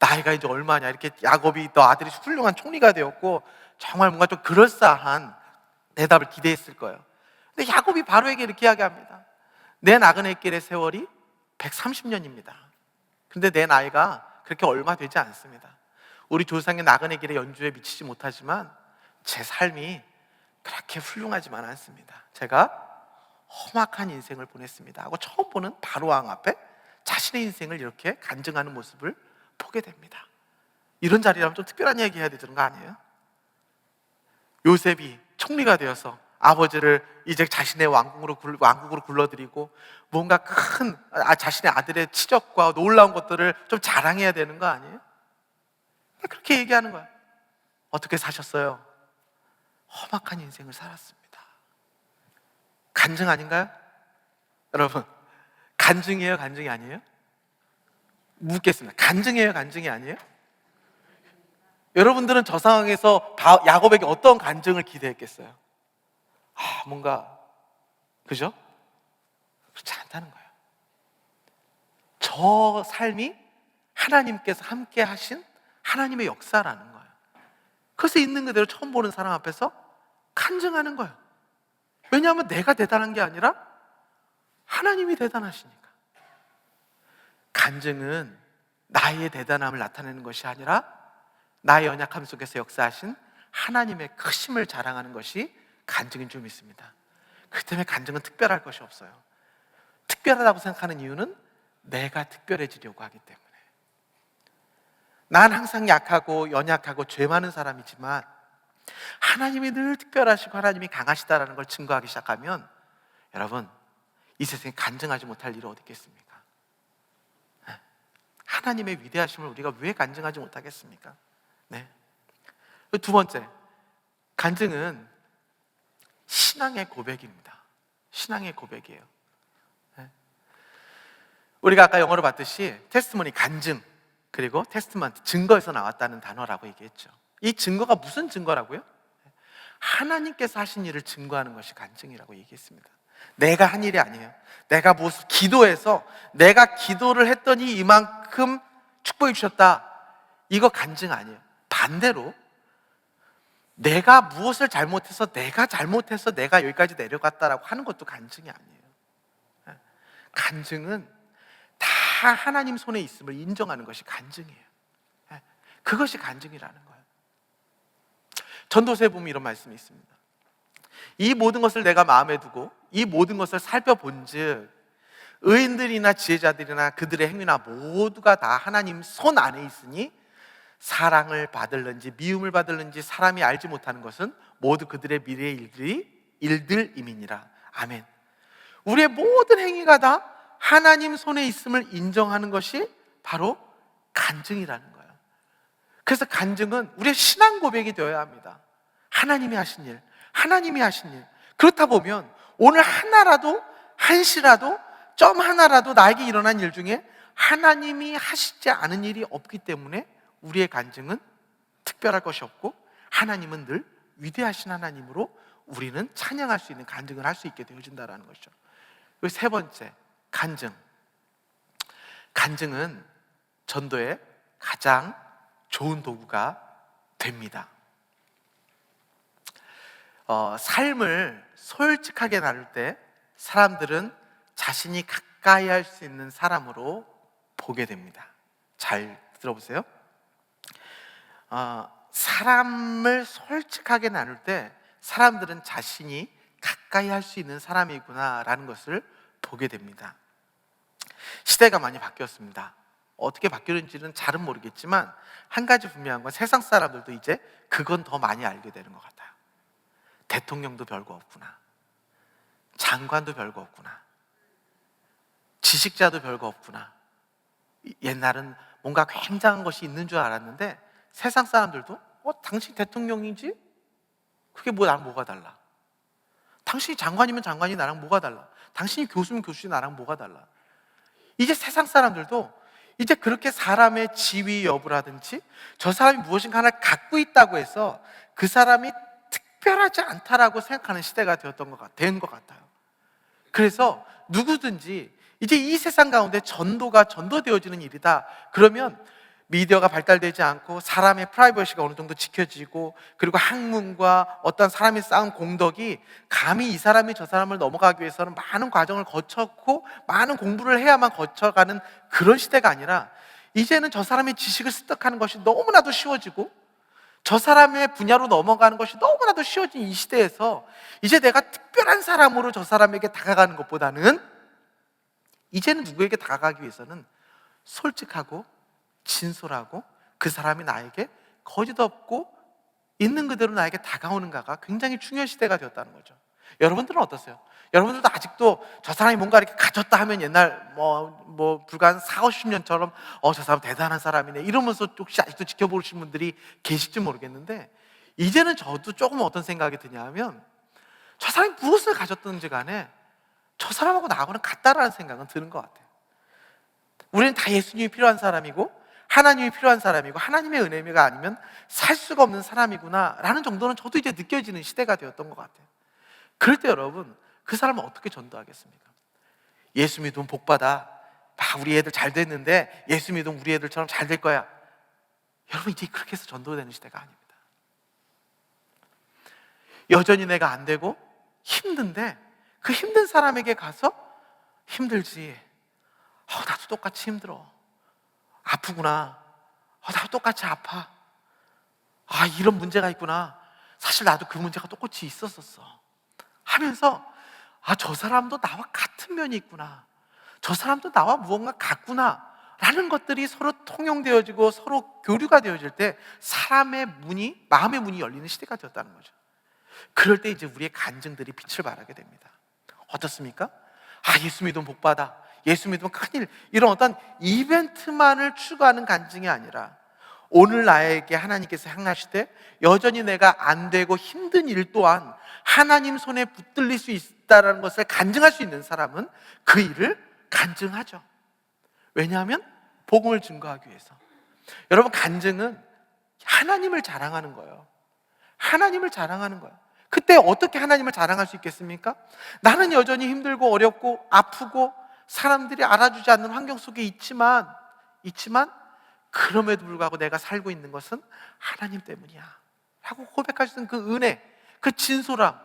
나이가 이제 얼마냐? 이렇게 야곱이 너 아들이 훌륭한 총리가 되었고 정말 뭔가 좀 그럴싸한 대답을 기대했을 거예요. 근데 야곱이 바로에게 이렇게 이야기합니다. 내 나그네 길의 세월이 130년입니다. 근데 내 나이가 그렇게 얼마 되지 않습니다. 우리 조상의 나그네 길의 연주에 미치지 못하지만 제 삶이 그렇게 훌륭하지만 않습니다. 제가 험악한 인생을 보냈습니다 하고 처음 보는 바로 왕 앞에 자신의 인생을 이렇게 간증하는 모습을 보게 됩니다. 이런 자리라면 좀 특별한 얘기 해야 되는 거 아니에요? 요셉이 총리가 되어서 아버지를 이제 자신의 왕국으로 불러들이고 뭔가 큰 자신의 아들의 치적과 놀라운 것들을 좀 자랑해야 되는 거 아니에요? 그렇게 얘기하는 거야. 어떻게 사셨어요? 험악한 인생을 살았습니다. 간증 아닌가요? 여러분, 간증이에요? 간증이 아니에요? 묻겠습니다. 간증이에요? 간증이 아니에요? 여러분들은 저 상황에서 야곱에게 어떤 간증을 기대했겠어요? 뭔가 그죠? 그렇지 않다는 거예요. 저 삶이 하나님께서 함께 하신 하나님의 역사라는 거예요. 그래서 있는 그대로 처음 보는 사람 앞에서 간증하는 거예요. 왜냐하면 내가 대단한 게 아니라 하나님이 대단하시니까. 간증은 나의 대단함을 나타내는 것이 아니라 나의 연약함 속에서 역사하신 하나님의 크심을 자랑하는 것이 간증인 줄 믿습니다. 그렇기 때문에 간증은 특별할 것이 없어요. 특별하다고 생각하는 이유는 내가 특별해지려고 하기 때문에. 난 항상 약하고 연약하고 죄 많은 사람이지만 하나님이 늘 특별하시고 하나님이 강하시다라는 걸 증거하기 시작하면 여러분, 이 세상에 간증하지 못할 일이 어디 있겠습니까? 하나님의 위대하심을 우리가 왜 간증하지 못하겠습니까? 네. 두 번째, 간증은 신앙의 고백입니다. 신앙의 고백이에요. 네. 우리가 아까 영어로 봤듯이 테스트모니, 간증, 그리고 테스트먼트, 증거에서 나왔다는 단어라고 얘기했죠. 이 증거가 무슨 증거라고요? 하나님께서 하신 일을 증거하는 것이 간증이라고 얘기했습니다. 내가 한 일이 아니에요. 내가 무엇을 기도해서 내가 기도를 했더니 이만큼 축복해 주셨다, 이거 간증 아니에요. 반대로 내가 무엇을 잘못해서 내가 여기까지 내려갔다라고 하는 것도 간증이 아니에요. 간증은 다 하나님 손에 있음을 인정하는 것이 간증이에요. 그것이 간증이라는 거예요. 전도서에 보면 이런 말씀이 있습니다. 이 모든 것을 내가 마음에 두고 이 모든 것을 살펴본즉 의인들이나 지혜자들이나 그들의 행위나 모두가 다 하나님 손 안에 있으니 사랑을 받을는지 미움을 받을는지 사람이 알지 못하는 것은 모두 그들의 미래의 일들임이니라. 아멘. 우리의 모든 행위가 다 하나님 손에 있음을 인정하는 것이 바로 간증이라는 거예요. 그래서 간증은 우리의 신앙 고백이 되어야 합니다. 하나님이 하신 일, 하나님이 하신 일. 그렇다 보면 오늘 하나라도, 한시라도, 점 하나라도 나에게 일어난 일 중에 하나님이 하시지 않은 일이 없기 때문에 우리의 간증은 특별할 것이 없고 하나님은 늘 위대하신 하나님으로 우리는 찬양할 수 있는 간증을 할 수 있게 되어진다는 것이죠. 그리고 세 번째, 간증. 간증은 전도의 가장 좋은 도구가 됩니다. 삶을 솔직하게 나눌 때 사람들은 자신이 가까이 할 수 있는 사람으로 보게 됩니다. 잘 들어보세요. 사람을 솔직하게 나눌 때 사람들은 자신이 가까이 할 수 있는 사람이구나라는 것을 보게 됩니다. 시대가 많이 바뀌었습니다. 어떻게 바뀌었는지는 잘은 모르겠지만 한 가지 분명한 건 세상 사람들도 이제 그건 더 많이 알게 되는 것 같아요. 대통령도 별거 없구나, 장관도 별거 없구나, 지식자도 별거 없구나. 옛날은 뭔가 굉장한 것이 있는 줄 알았는데 세상 사람들도 당신 대통령이지? 그게 나랑 뭐가 달라? 당신이 장관이면 장관이 나랑 뭐가 달라? 당신이 교수면 교수이 나랑 뭐가 달라? 이제 세상 사람들도 이제 그렇게 사람의 지위 여부라든지 저 사람이 무엇인가 하나를 갖고 있다고 해서 그 사람이 특별하지 않다라고 생각하는 시대가 된 것 같아요. 그래서 누구든지 이제 이 세상 가운데 전도가 전도되어지는 일이다 그러면 미디어가 발달되지 않고 사람의 프라이버시가 어느 정도 지켜지고 그리고 학문과 어떤 사람이 쌓은 공덕이 감히 이 사람이 저 사람을 넘어가기 위해서는 많은 과정을 거쳤고 많은 공부를 해야만 거쳐가는 그런 시대가 아니라 이제는 저 사람의 지식을 습득하는 것이 너무나도 쉬워지고 저 사람의 분야로 넘어가는 것이 너무나도 쉬워진 이 시대에서 이제 내가 특별한 사람으로 저 사람에게 다가가는 것보다는 이제는 누구에게 다가가기 위해서는 솔직하고 진솔하고 그 사람이 나에게 거짓 없고 있는 그대로 나에게 다가오는가가 굉장히 중요한 시대가 되었다는 거죠. 여러분들은 어떠세요? 여러분들도 아직도 저 사람이 뭔가 이렇게 가졌다 하면 옛날 불과 한 40-50년처럼 저 사람 대단한 사람이네 이러면서 혹시 아직도 지켜보시는 분들이 계실지 모르겠는데 이제는 저도 조금 어떤 생각이 드냐 하면 저 사람이 무엇을 가졌든지 간에 저 사람하고 나하고는 같다라는 생각은 드는 것 같아요. 우리는 다 예수님이 필요한 사람이고 하나님이 필요한 사람이고 하나님의 은혜가 아니면 살 수가 없는 사람이구나 라는 정도는 저도 이제 느껴지는 시대가 되었던 것 같아요. 그럴 때 여러분 그 사람은 어떻게 전도하겠습니까? 예수 믿으면 복받아, 우리 애들 잘 됐는데 예수 믿으면 우리 애들처럼 잘 될 거야. 여러분 이제 그렇게 해서 전도되는 시대가 아닙니다. 여전히 내가 안 되고 힘든데 그 힘든 사람에게 가서 힘들지, 나도 똑같이 힘들어, 아프구나, 나도 똑같이 아파, 이런 문제가 있구나, 사실 나도 그 문제가 똑같이 있었었어 하면서 저 사람도 나와 같은 면이 있구나, 저 사람도 나와 무언가 같구나 라는 것들이 서로 통용되어지고 서로 교류가 되어질 때 사람의 문이, 마음의 문이 열리는 시대가 되었다는 거죠. 그럴 때 이제 우리의 간증들이 빛을 발하게 됩니다. 어떻습니까? 예수 믿으면 복받아, 예수 믿으면 큰일, 이런 어떤 이벤트만을 추구하는 간증이 아니라 오늘 나에게 하나님께서 향하시되 여전히 내가 안 되고 힘든 일 또한 하나님 손에 붙들릴 수 있다는 것을 간증할 수 있는 사람은 그 일을 간증하죠. 왜냐하면 복음을 증거하기 위해서. 여러분 간증은 하나님을 자랑하는 거예요. 하나님을 자랑하는 거예요. 그때 어떻게 하나님을 자랑할 수 있겠습니까? 나는 여전히 힘들고 어렵고 아프고 사람들이 알아주지 않는 환경 속에 있지만 그럼에도 불구하고 내가 살고 있는 것은 하나님 때문이야 라고 고백할 수 있는 그 은혜, 그 진솔함,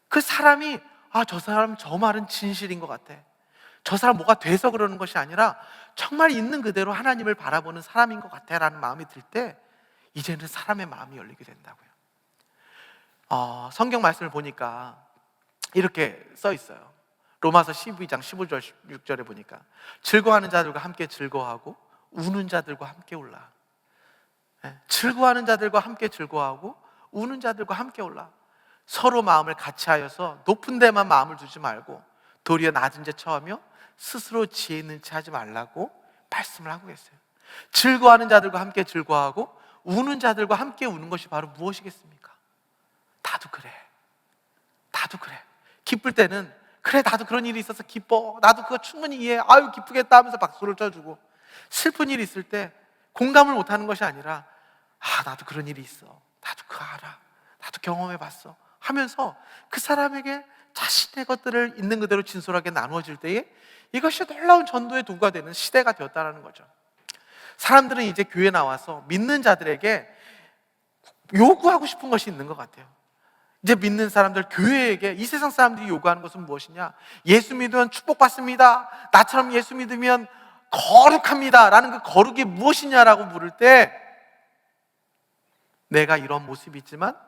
그 사람이 저 사람 저 말은 진실인 것 같아, 저 사람 뭐가 돼서 그러는 것이 아니라 정말 있는 그대로 하나님을 바라보는 사람인 것 같아 라는 마음이 들 때 이제는 사람의 마음이 열리게 된다고요. 성경 말씀을 보니까 이렇게 써 있어요. 로마서 12장 15절 16절에 보니까 즐거워하는 자들과 함께 즐거워하고 우는 자들과 함께 울라. 즐거워하는 자들과 함께 즐거워하고 우는 자들과 함께 울라. 서로 마음을 같이 하여서 높은 데만 마음을 두지 말고 도리어 낮은 데 처하며 스스로 지혜 있는 체 하지 말라고 말씀을 하고 계세요. 즐거워하는 자들과 함께 즐거워하고 우는 자들과 함께 우는 것이 바로 무엇이겠습니까? 나도 그래. 기쁠 때는 그래, 나도 그런 일이 있어서 기뻐, 나도 그거 충분히 이해해, 기쁘겠다 하면서 박수를 쳐주고, 슬픈 일이 있을 때 공감을 못하는 것이 아니라 나도 그런 일이 있어, 나도 그거 알아, 나도 경험해봤어 하면서 그 사람에게 자신의 것들을 있는 그대로 진솔하게 나누어질 때에 이것이 놀라운 전도의 도구가 되는 시대가 되었다는 거죠. 사람들은 이제 교회에 나와서 믿는 자들에게 요구하고 싶은 것이 있는 것 같아요. 이제 믿는 사람들, 교회에게 이 세상 사람들이 요구하는 것은 무엇이냐? 예수 믿으면 축복받습니다, 나처럼 예수 믿으면 거룩합니다 라는 그 거룩이 무엇이냐라고 물을 때, 내가 이런 모습이 있지만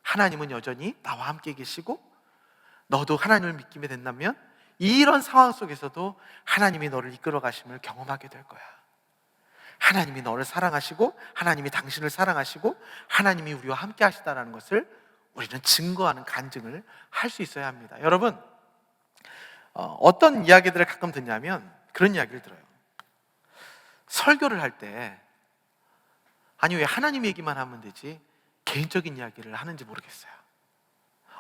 하나님은 여전히 나와 함께 계시고 너도 하나님을 믿게 된다면 이런 상황 속에서도 하나님이 너를 이끌어 가심을 경험하게 될 거야. 하나님이 너를 사랑하시고 하나님이 당신을 사랑하시고 하나님이 우리와 함께 하시다라는 것을 우리는 증거하는 간증을 할 수 있어야 합니다. 여러분, 어떤 이야기들을 가끔 듣냐면 그런 이야기를 들어요. 설교를 할 때 아니 왜 하나님 얘기만 하면 되지 개인적인 이야기를 하는지 모르겠어요.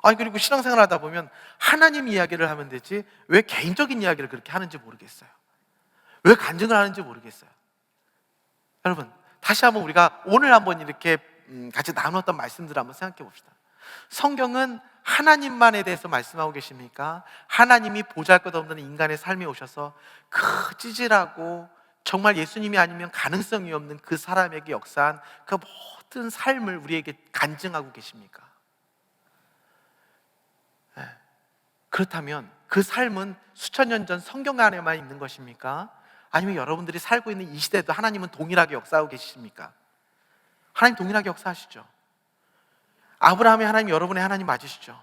아니 그리고 신앙생활 하다 보면 하나님 이야기를 하면 되지 왜 개인적인 이야기를 그렇게 하는지 모르겠어요. 왜 간증을 하는지 모르겠어요. 여러분, 다시 한번 우리가 오늘 한번 이렇게 같이 나눴던 말씀들을 한번 생각해 봅시다. 성경은 하나님만에 대해서 말씀하고 계십니까? 하나님이 보잘것없는 인간의 삶에 오셔서 그 찌질하고 정말 예수님이 아니면 가능성이 없는 그 사람에게 역사한 그 모든 삶을 우리에게 간증하고 계십니까? 네. 그렇다면 그 삶은 수천 년 전 성경 안에만 있는 것입니까? 아니면 여러분들이 살고 있는 이 시대도 하나님은 동일하게 역사하고 계십니까? 하나님 동일하게 역사하시죠. 아브라함의 하나님 여러분의 하나님 맞으시죠?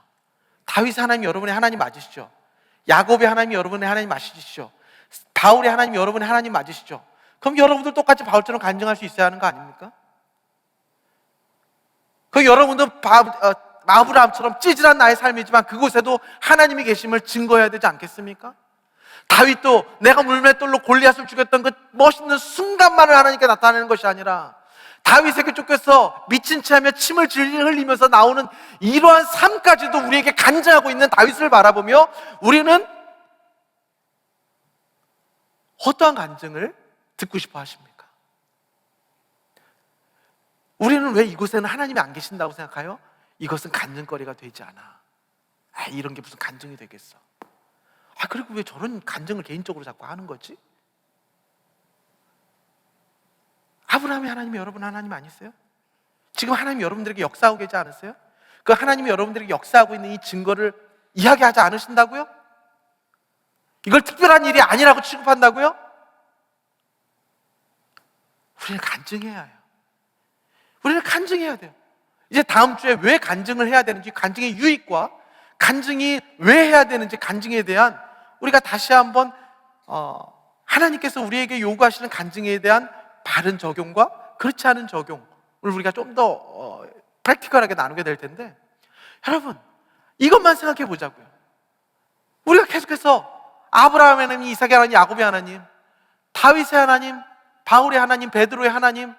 다윗의 하나님 여러분의 하나님 맞으시죠? 야곱의 하나님 여러분의 하나님 맞으시죠? 바울의 하나님 여러분의 하나님 맞으시죠? 그럼 여러분들 똑같이 바울처럼 간증할 수 있어야 하는 거 아닙니까? 그 여러분도 아브라함처럼 찌질한 나의 삶이지만 그곳에도 하나님이 계심을 증거해야 되지 않겠습니까? 다윗도 내가 물맷돌로 골리앗을 죽였던 그 멋있는 순간만을 하나님께 나타내는 것이 아니라 다윗에게 쫓겨서 미친 체하며 침을 질질 흘리면서 나오는 이러한 삶까지도 우리에게 간증하고 있는 다윗을 바라보며 우리는 어떠한 간증을 듣고 싶어 하십니까? 우리는 왜 이곳에는 하나님이 안 계신다고 생각해요? 이것은 간증거리가 되지 않아. 이런 게 무슨 간증이 되겠어? 그리고 왜 저런 간증을 개인적으로 자꾸 하는 거지? 아브라함의 하나님이 여러분 하나님 아니세요? 지금 하나님이 여러분들에게 역사하고 계시지 않으세요? 그 하나님이 여러분들에게 역사하고 있는 이 증거를 이야기하지 않으신다고요? 이걸 특별한 일이 아니라고 취급한다고요? 우리는 간증해야 해요. 우리는 간증해야 돼요. 이제 다음 주에 왜 간증을 해야 되는지, 간증의 유익과 간증이 왜 해야 되는지, 간증에 대한 우리가 다시 한번 하나님께서 우리에게 요구하시는 간증에 대한 바른 적용과 그렇지 않은 적용을 우리가 좀 더 프랙티컬하게 나누게 될 텐데, 여러분 이것만 생각해 보자고요. 우리가 계속해서 아브라함의 하나님, 이삭의 하나님, 야곱의 하나님, 다윗의 하나님, 바울의 하나님, 베드로의 하나님,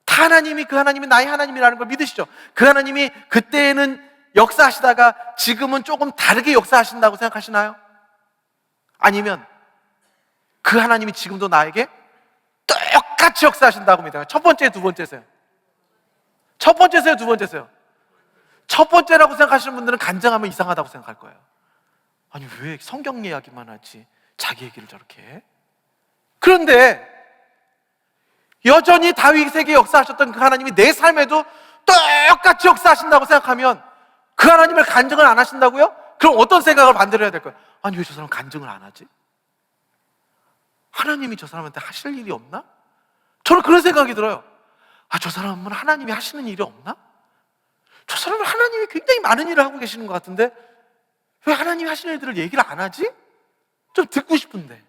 다 하나님이 그 하나님이 나의 하나님이라는 걸 믿으시죠? 그 하나님이 그때는 역사하시다가 지금은 조금 다르게 역사하신다고 생각하시나요? 아니면 그 하나님이 지금도 나에게 똑같이 역사하신다고 믿어요? 첫 번째, 두 번째세요? 첫 번째세요, 두 번째세요? 첫 번째라고 생각하시는 분들은 간증하면 이상하다고 생각할 거예요. 아니 왜 성경 이야기만 하지 자기 얘기를 저렇게 해? 그런데 여전히 다윗에게 역사하셨던 그 하나님이 내 삶에도 똑같이 역사하신다고 생각하면 그 하나님을 간증을 안 하신다고요? 그럼 어떤 생각을 반대로 해야 될까요? 아니 왜 저 사람 간증을 안 하지? 하나님이 저 사람한테 하실 일이 없나? 저는 그런 생각이 들어요. 저 사람은 하나님이 하시는 일이 없나? 저 사람은 하나님이 굉장히 많은 일을 하고 계시는 것 같은데 왜 하나님이 하시는 일들을 얘기를 안 하지? 좀 듣고 싶은데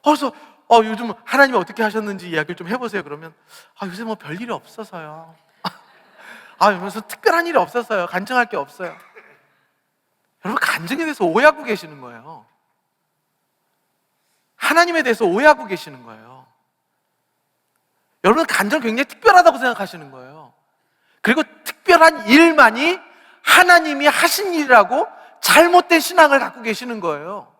그래서 요즘 하나님이 어떻게 하셨는지 이야기를 좀 해보세요. 그러면 요새 뭐 별일이 없어서요. 이러면서 특별한 일이 없어서요. 간증할 게 없어요. 여러분 간증에 대해서 오해하고 계시는 거예요. 하나님에 대해서 오해하고 계시는 거예요. 여러분 간증 굉장히 특별하다고 생각하시는 거예요. 그리고 특별한 일만이 하나님이 하신 일이라고 잘못된 신앙을 갖고 계시는 거예요.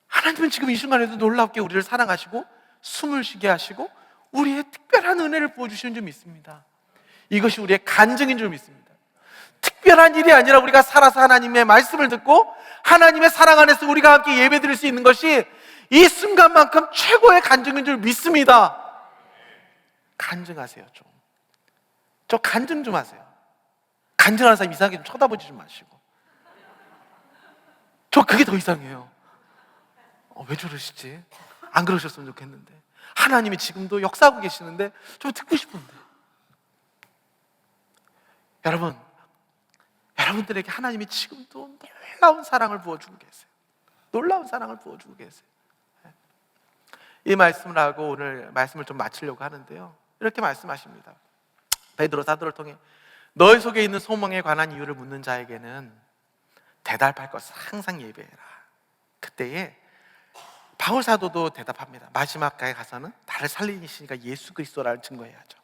하나님은 지금 이 순간에도 놀랍게 우리를 사랑하시고 숨을 쉬게 하시고 우리의 특별한 은혜를 부어주시는 줄 믿습니다. 이것이 우리의 간증인 줄 믿습니다. 특별한 일이 아니라 우리가 살아서 하나님의 말씀을 듣고 하나님의 사랑 안에서 우리가 함께 예배드릴 수 있는 것이 이 순간만큼 최고의 간증인 줄 믿습니다. 간증하세요. 좀 간증 좀 하세요. 간증하는 사람 이상하게 좀 쳐다보지 좀 마시고. 저 그게 더 이상해요. 왜 저러시지? 안 그러셨으면 좋겠는데. 하나님이 지금도 역사하고 계시는데 좀 듣고 싶은데. 여러분들에게 하나님이 지금도 놀라운 사랑을 부어주고 계세요. 놀라운 사랑을 부어주고 계세요. 이 말씀을 하고 오늘 말씀을 좀 마치려고 하는데요, 이렇게 말씀하십니다. 베드로 사도를 통해 너희 속에 있는 소망에 관한 이유를 묻는 자에게는 대답할 것을 항상 예배해라. 그때에 바울 사도도 대답합니다. 마지막까지 가서는 나를 살리시니까 예수 그리스도라를 증거해야죠.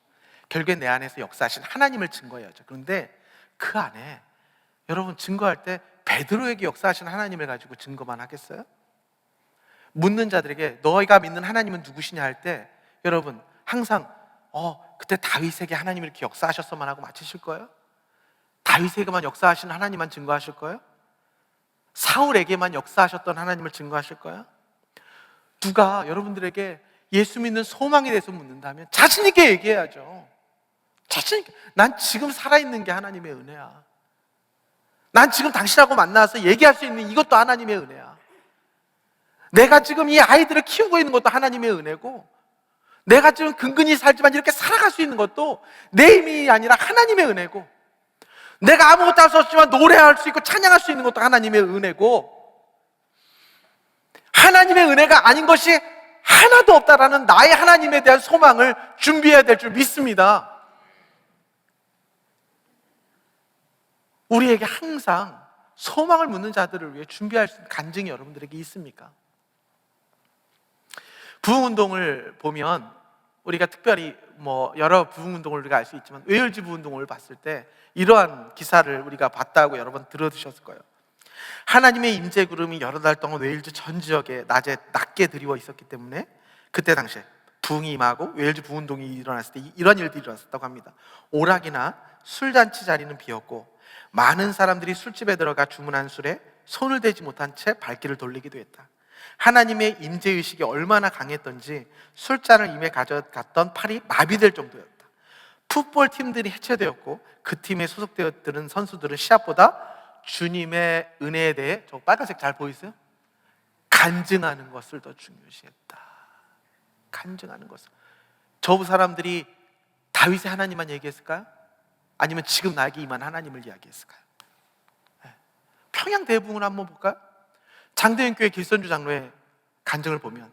결국에 내 안에서 역사하신 하나님을 증거해야죠. 그런데 그 안에 여러분 증거할 때 베드로에게 역사하신 하나님을 가지고 증거만 하겠어요? 묻는 자들에게 너희가 믿는 하나님은 누구시냐 할 때 여러분 항상 그때 다윗에게 하나님이 이렇게 역사하셨어만 하고 마치실 거예요? 다윗에게만 역사하신 하나님만 증거하실 거예요? 사울에게만 역사하셨던 하나님을 증거하실 거예요? 누가 여러분들에게 예수 믿는 소망에 대해서 묻는다면 자신 있게 얘기해야죠. 자신 있게. 난 지금 살아있는 게 하나님의 은혜야. 난 지금 당신하고 만나서 얘기할 수 있는 이것도 하나님의 은혜야. 내가 지금 이 아이들을 키우고 있는 것도 하나님의 은혜고, 내가 지금 근근히 살지만 이렇게 살아갈 수 있는 것도 내 힘이 아니라 하나님의 은혜고, 내가 아무것도 할 수 없지만 노래할 수 있고 찬양할 수 있는 것도 하나님의 은혜고, 하나님의 은혜가 아닌 것이 하나도 없다라는 나의 하나님에 대한 소망을 준비해야 될 줄 믿습니다. 우리에게 항상 소망을 묻는 자들을 위해 준비할 수 있는 간증이 여러분들에게 있습니까? 부흥운동을 보면 우리가 특별히 여러 부흥운동을 우리가 알 수 있지만 웨일즈 부흥운동을 봤을 때 이러한 기사를 우리가 봤다고 여러 번 들어드셨을 거예요. 하나님의 임재구름이 여러 달 동안 웨일즈 전 지역에 낮게 드리워 있었기 때문에 그때 당시에 부흥이 임하고 웨일즈 부흥운동이 일어났을 때 이런 일들이 일어났다고 합니다. 오락이나 술잔치 자리는 비었고 많은 사람들이 술집에 들어가 주문한 술에 손을 대지 못한 채 발길을 돌리기도 했다. 하나님의 임재의식이 얼마나 강했던지 술잔을 임해 가져갔던 팔이 마비될 정도였다. 풋볼 팀들이 해체되었고 그 팀에 소속되었던 선수들은 시합보다 주님의 은혜에 대해, 저 빨간색 잘 보이세요? 간증하는 것을 더 중요시했다. 간증하는 것을. 저 사람들이 다윗의 하나님만 얘기했을까요? 아니면 지금 나에게 임한 하나님을 이야기했을까요? 평양 대부흥을 한번 볼까요? 장대현 교회 길선주 장로의 간증을 보면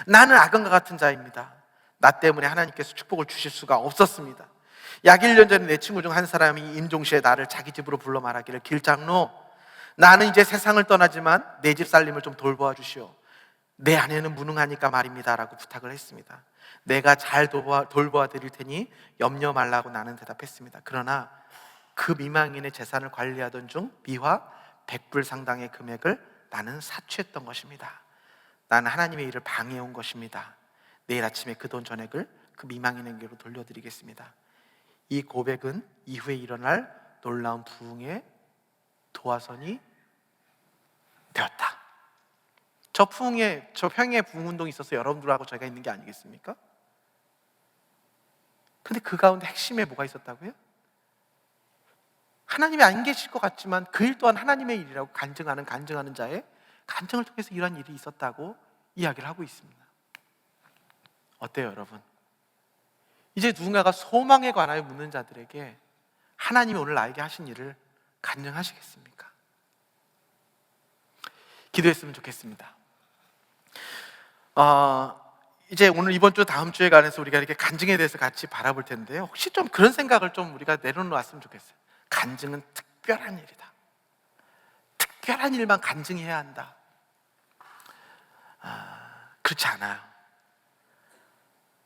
나는 악인과 같은 자입니다. 나 때문에 하나님께서 축복을 주실 수가 없었습니다. 약 1년 전에 내 친구 중 한 사람이 임종시에 나를 자기 집으로 불러 말하기를 길장로, 나는 이제 세상을 떠나지만 내 집 살림을 좀 돌보아 주시오. 내 아내는 무능하니까 말입니다 라고 부탁을 했습니다. 내가 잘 돌보아 드릴 테니 염려 말라고 나는 대답했습니다. 그러나 그 미망인의 재산을 관리하던 중 미화 100불 상당의 금액을 나는 사취했던 것입니다. 나는 하나님의 일을 방해해온 것입니다. 내일 아침에 그 돈 전액을 그 미망인에게로 돌려드리겠습니다. 이 고백은 이후에 일어날 놀라운 부흥의 도화선이 되었다. 저 평양의 부흥운동이 있어서 여러분들하고 저희가 있는 게 아니겠습니까? 근데 그 가운데 핵심에 뭐가 있었다고요? 하나님이 안 계실 것 같지만 그 일 또한 하나님의 일이라고 간증하는 자의 간증을 통해서 이런 일이 있었다고 이야기를 하고 있습니다. 어때요, 여러분? 이제 누군가가 소망에 관하여 묻는 자들에게 하나님이 오늘 나에게 하신 일을 간증하시겠습니까? 기도했으면 좋겠습니다. 이제 오늘 이번 주 다음 주에 관해서 우리가 이렇게 간증에 대해서 같이 바라볼 텐데요, 혹시 좀 그런 생각을 좀 우리가 내려놓았으면 좋겠어요. 간증은 특별한 일이다. 특별한 일만 간증해야 한다. 그렇지 않아요.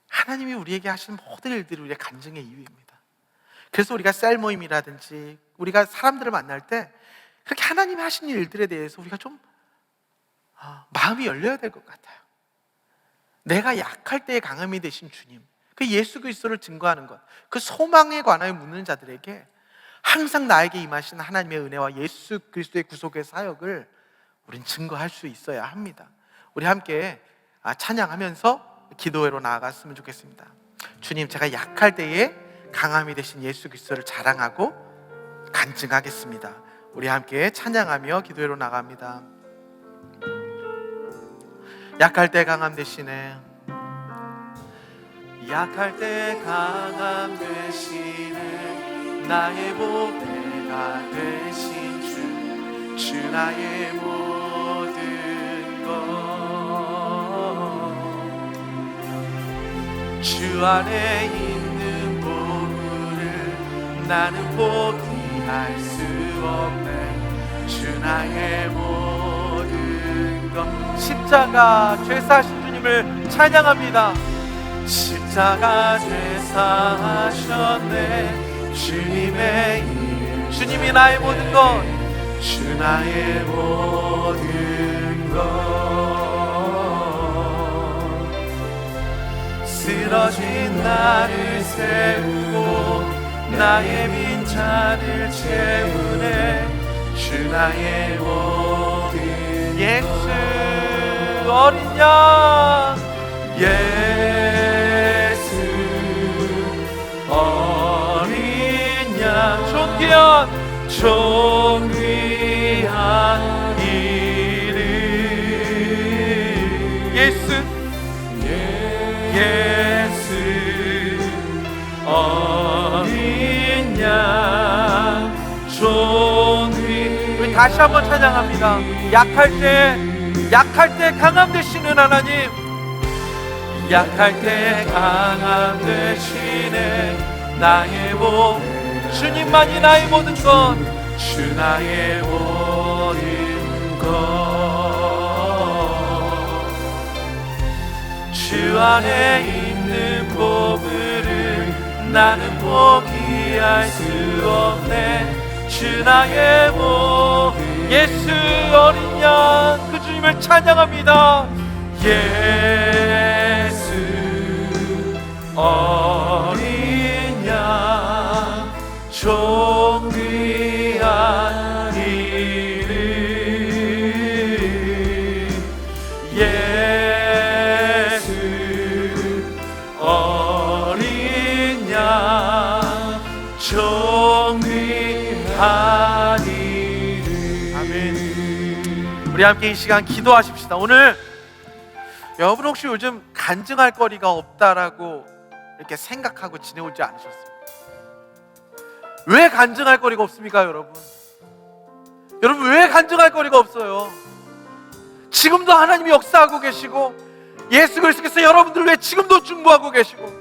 하나님이 우리에게 하신 모든 일들이 우리의 간증의 이유입니다. 그래서 우리가 셀 모임이라든지 우리가 사람들을 만날 때 그렇게 하나님이 하신 일들에 대해서 우리가 좀 마음이 열려야 될 것 같아요. 내가 약할 때의 강함이 되신 주님, 그 예수 그리스도를 증거하는 것, 그 소망에 관하여 묻는 자들에게 항상 나에게 임하신 하나님의 은혜와 예수 그리스도의 구속의 사역을 우린 증거할 수 있어야 합니다. 우리 함께 찬양하면서 기도회로 나아갔으면 좋겠습니다. 주님, 제가 약할 때에 강함이 되신 예수 그리스도를 자랑하고 간증하겠습니다. 우리 함께 찬양하며 기도회로 나갑니다. 약할 때 강함 되시네. 약할 때 강함 되시네. 나의 보배가 되신 주 나의 모든 것. 주 안에 있는 보물을 나는 포기할 수 없네. 주 나의 모든 것. 십자가 죄사하신 주님을 찬양합니다. 십자가 죄사하셨네. 주님의 일, 주님이 나의 모든 것, 주 나의 모든 것. 쓰러진 나를 세우고 나의 빈잔을 채우네. 주 나의 모든 예수 어린 양, 예수 어린 양, 존귀한 존귀한 이름. 예수 예수 어린 양 존귀. 우리 다시 한번 찬양합니다. 약할 때 강함 되시는 하나님, 약할 때 강함 되시네. 나의 주님만이 나의 모든 것, 주 나의 모든 것. 주 안에 있는 보물을 나는 포기할 수 없네. 주 나의 모든 예수 어린 양, 그 주님을 찬양합니다. 예수 어린 양 존귀한 이름. 예수 어린 양 존귀한 이름. 아멘. 우리 함께 이 시간 기도하십시다. 오늘 여러분 혹시 요즘 간증할 거리가 없다라고 이렇게 생각하고 지내오지 않으셨습니까? 왜 간증할 거리가 없습니까, 여러분? 여러분 왜 간증할 거리가 없어요? 지금도 하나님이 역사하고 계시고 예수 그리스도께서 여러분들을 왜 지금도 중보하고 계시고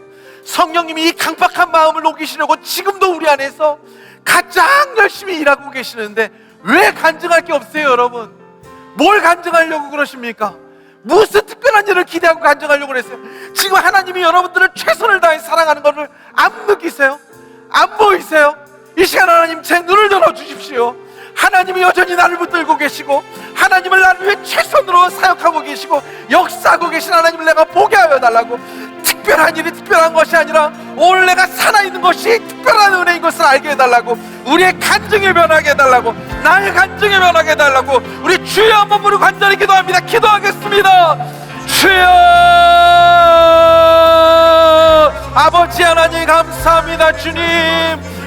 성령님이 이 강팍한 마음을 녹이시려고 지금도 우리 안에서 가장 열심히 일하고 계시는데 왜 간증할 게 없어요, 여러분? 뭘 간증하려고 그러십니까? 무슨 특별한 일을 기대하고 간증하려고 그랬어요? 지금 하나님이 여러분들을 최선을 다해 사랑하는 것을 안 느끼세요? 안 보이세요? 이 시간 하나님 제 눈을 열어주십시오. 하나님이 여전히 나를 붙들고 계시고 하나님을 나를 위해 최선으로 사역하고 계시고 역사하고 계신 하나님을 내가 보게 하여 달라고. 특별한 일이 특별한 것이 아니라 오늘 내가 살아있는 것이 특별한 은혜인 것을 알게 해달라고. 우리의 간증이 변하게 해달라고. 나의 간증이 변하게 해달라고. 우리 주여 한번 부르고 간절히 기도합니다. 기도하겠습니다. 주여, 아버지 하나님 감사합니다. 주님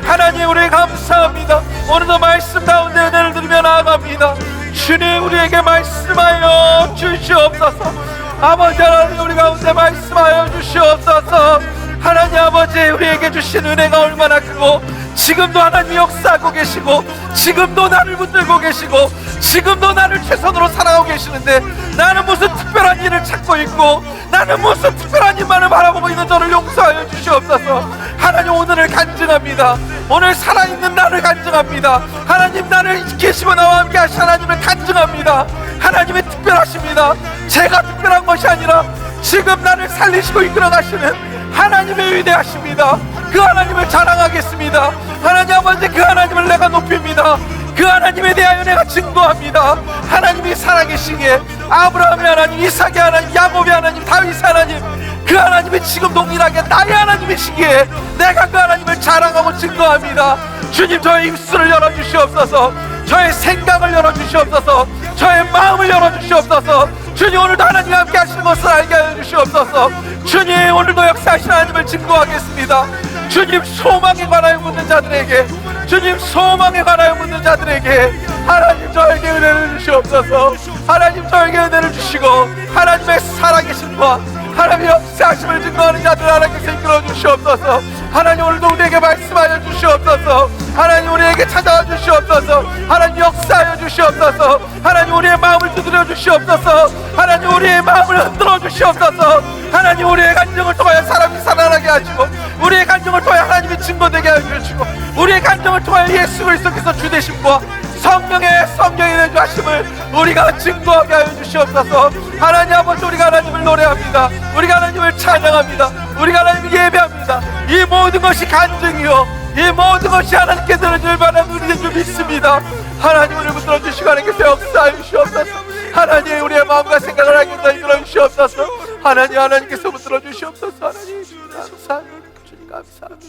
하나님 우리 감사합니다. 오늘도 말씀 가운데 은혜를 드리며 나아갑니다. 주님 우리에게 말씀하여 주시옵소서. 아버지 하나님 우리 가운데 말씀하여 주시옵소서. 하나님 아버지 우리에게 주신 은혜가 얼마나 크고 지금도 하나님이 역사하고 계시고 지금도 나를 붙들고 계시고 지금도 나를 최선으로 사랑하고 계시는데 나는 무슨 특별한 일을 찾고 있고 나는 무슨 특별한 일만을 바라보고 있는 저를 용서하여 주시옵소서. 하나님 오늘을 간증합니다. 오늘 살아있는 나를 간증합니다. 하나님 나를 계시고 나와 함께 하신 하나님을 간증합니다. 하나님의 특별하십니다. 제가 특별한 것이 아니라 지금 나를 살리시고 이끌어 가시는 하나님의 위대하십니다. 그 하나님을 자랑하겠습니다. 하나님 아버지 그 하나님을 내가 높입니다. 그 하나님에 대하여 내가 증거합니다. 하나님이 살아계시기에 아브라함의 하나님, 이삭의 하나님, 야곱의 하나님, 다윗의 하나님, 그 하나님이 지금 동일하게 나의 하나님이시기에 내가 그 하나님을 자랑하고 증거합니다. 주님 저의 입술을 열어주시옵소서. 저의 생각을 열어주시옵소서. 저의 마음을 열어주시옵소서. 주님 오늘도 하나님과 함께 하시는 것을 알게 하여 주시옵소서. 주님, 오늘도 역사하신 하나님을 증거하겠습니다. 주님, 소망에 관하여 묻는 자들에게, 주님, 소망에 관하여 묻는 자들에게 하나님 저에게 은혜를 주시옵소서. 하나님 저에게 은혜를 주시고 하나님의 살아계심과 하나님의 역사하심을 증거하는 자들 하나님께서 이끌어 주시옵소서. 하나님, 오늘도 우리에게 말씀하여 주시옵소서. 하나님, 우리에게 찾아와 주시옵소서. 하나님, 역사하여 주시옵소서. 하나님, 우리의 마음을 두드려 주시옵소서. 하나님, 우리의 마음을 흔들어 주시옵소서. 하나님, 우리의 간증을 통하여 사람이 살아나게 하시고, 우리의 간증을 통하여 하나님이 증거되게 하여 주시고, 우리의 간증을 통하여 예수 그리스도께서 주 되심과 성령의 내주하심을 우리가 증거하게 하여 주시옵소서. 하나님 아버지, 우리가 하나님을 노래합니다. 우리가 하나님을 찬양합니다. 우리가 하나님을 예배합니다. 이 모든 것이 간증이요, 이 모든 것이 하나님께 들어줄 만한 우리의 줄 믿습니다. 하나님, 우리를 붙들어 주시고 하나님께서 역사하여 주시옵소서. 하나님, 우리의 마음과 생각을 하나님께서 이끌어 주시옵소서. 하나님, 하나님께서 붙들어 주시옵소서. 하나님, 감사합니다. 주님 감사합니다.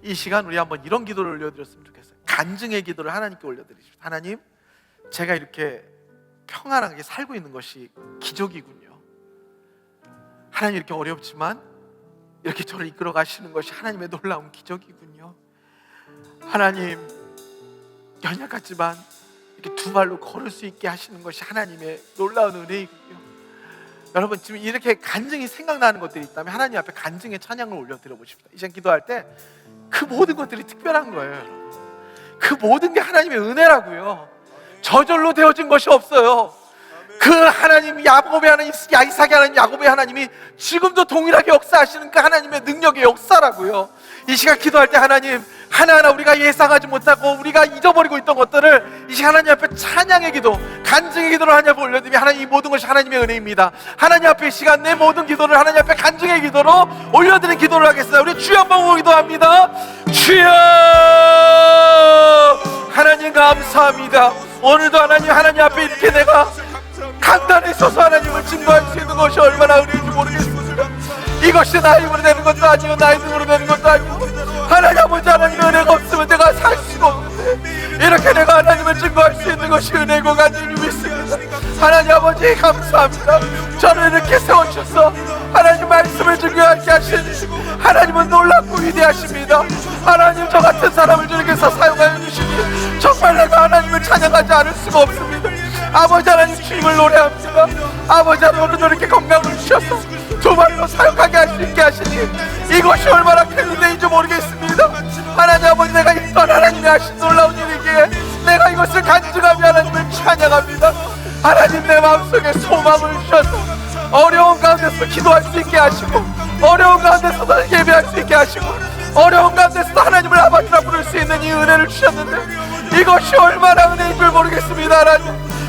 이 시간 우리 한번 이런 기도를 올려드렸으면 좋겠어요. 간증의 기도를 하나님께 올려드리십시오. 하나님, 제가 이렇게 평안하게 살고 있는 것이 기적이군요. 하나님, 이렇게 어렵지만 이렇게 저를 이끌어 가시는 것이 하나님의 놀라운 기적이군요. 하나님, 연약하지만 이렇게 두 발로 걸을 수 있게 하시는 것이 하나님의 놀라운 은혜이군요. 여러분, 지금 이렇게 간증이 생각나는 것들이 있다면 하나님 앞에 간증의 찬양을 올려드려 보십시오. 이제 기도할 때 그 모든 것들이 특별한 거예요, 여러분. 그 모든 게 하나님의 은혜라고요. 저절로 되어진 것이 없어요. 그 하나님, 야곱의 하나님, 이삭의 하나님, 야곱의 하나님이 지금도 동일하게 역사하시는 그 하나님의 능력의 역사라고요. 이 시간 기도할 때 하나님, 하나하나 우리가 예상하지 못하고 우리가 잊어버리고 있던 것들을 이 시간 하나님 앞에 찬양의 기도, 간증의 기도를 하나님 앞에 올려드리면 하나님, 이 모든 것이 하나님의 은혜입니다. 하나님 앞에 이 시간 내 모든 기도를 하나님 앞에 간증의 기도로 올려드리는 기도를 하겠습니다. 우리 주여 한번 보고 기도합니다. 주여, 하나님 감사합니다. 오늘도 하나님 앞에 이렇게 내가 강단에 서서 하나님을 증거할 수 있는 것이 얼마나 은혜인지 모르겠습니다. 이것이 나의 힘으로 되는 것도 아니고 나의 등으로 되는 것도 아니고 하나님 아버지, 하나님의 은혜가 없으면 내가 살 수가 없는데 이렇게 내가 하나님을 증거할 수 있는 것이 은혜고 간증이 믿습니다. 하나님 아버지 감사합니다. 저를 이렇게 세워주셔서 하나님 말씀을 증거하게 하시니 하나님은 놀랍고 위대하십니다. 하나님, 저 같은 사람을 주님께서 사용하여 주시니 정말 내가 하나님을 찬양하지 않을 수가 없습니다. 아버지 하나님, 주님을 노래합니다. 아버지 하나님, 오늘도 이렇게 건강을 주셔서 두 발로 사역하게 할 수 있게 하시니 이것이 얼마나 큰 은혜인지 모르겠습니다. 하나님 아버지, 내가 이런 하나님이 하신 놀라운 일이기에 내가 이것을 간증하며 하나님을 찬양합니다. 하나님, 내 마음속에 소망을 주셔서 어려운 가운데서 기도할 수 있게 하시고, 어려운 가운데서도 예배할 수 있게 하시고, 어려운 가운데서도 하나님을 아버지라 부를 수 있는 이 은혜를 주셨는데 이것이 얼마나 은혜인 줄 모르겠습니다.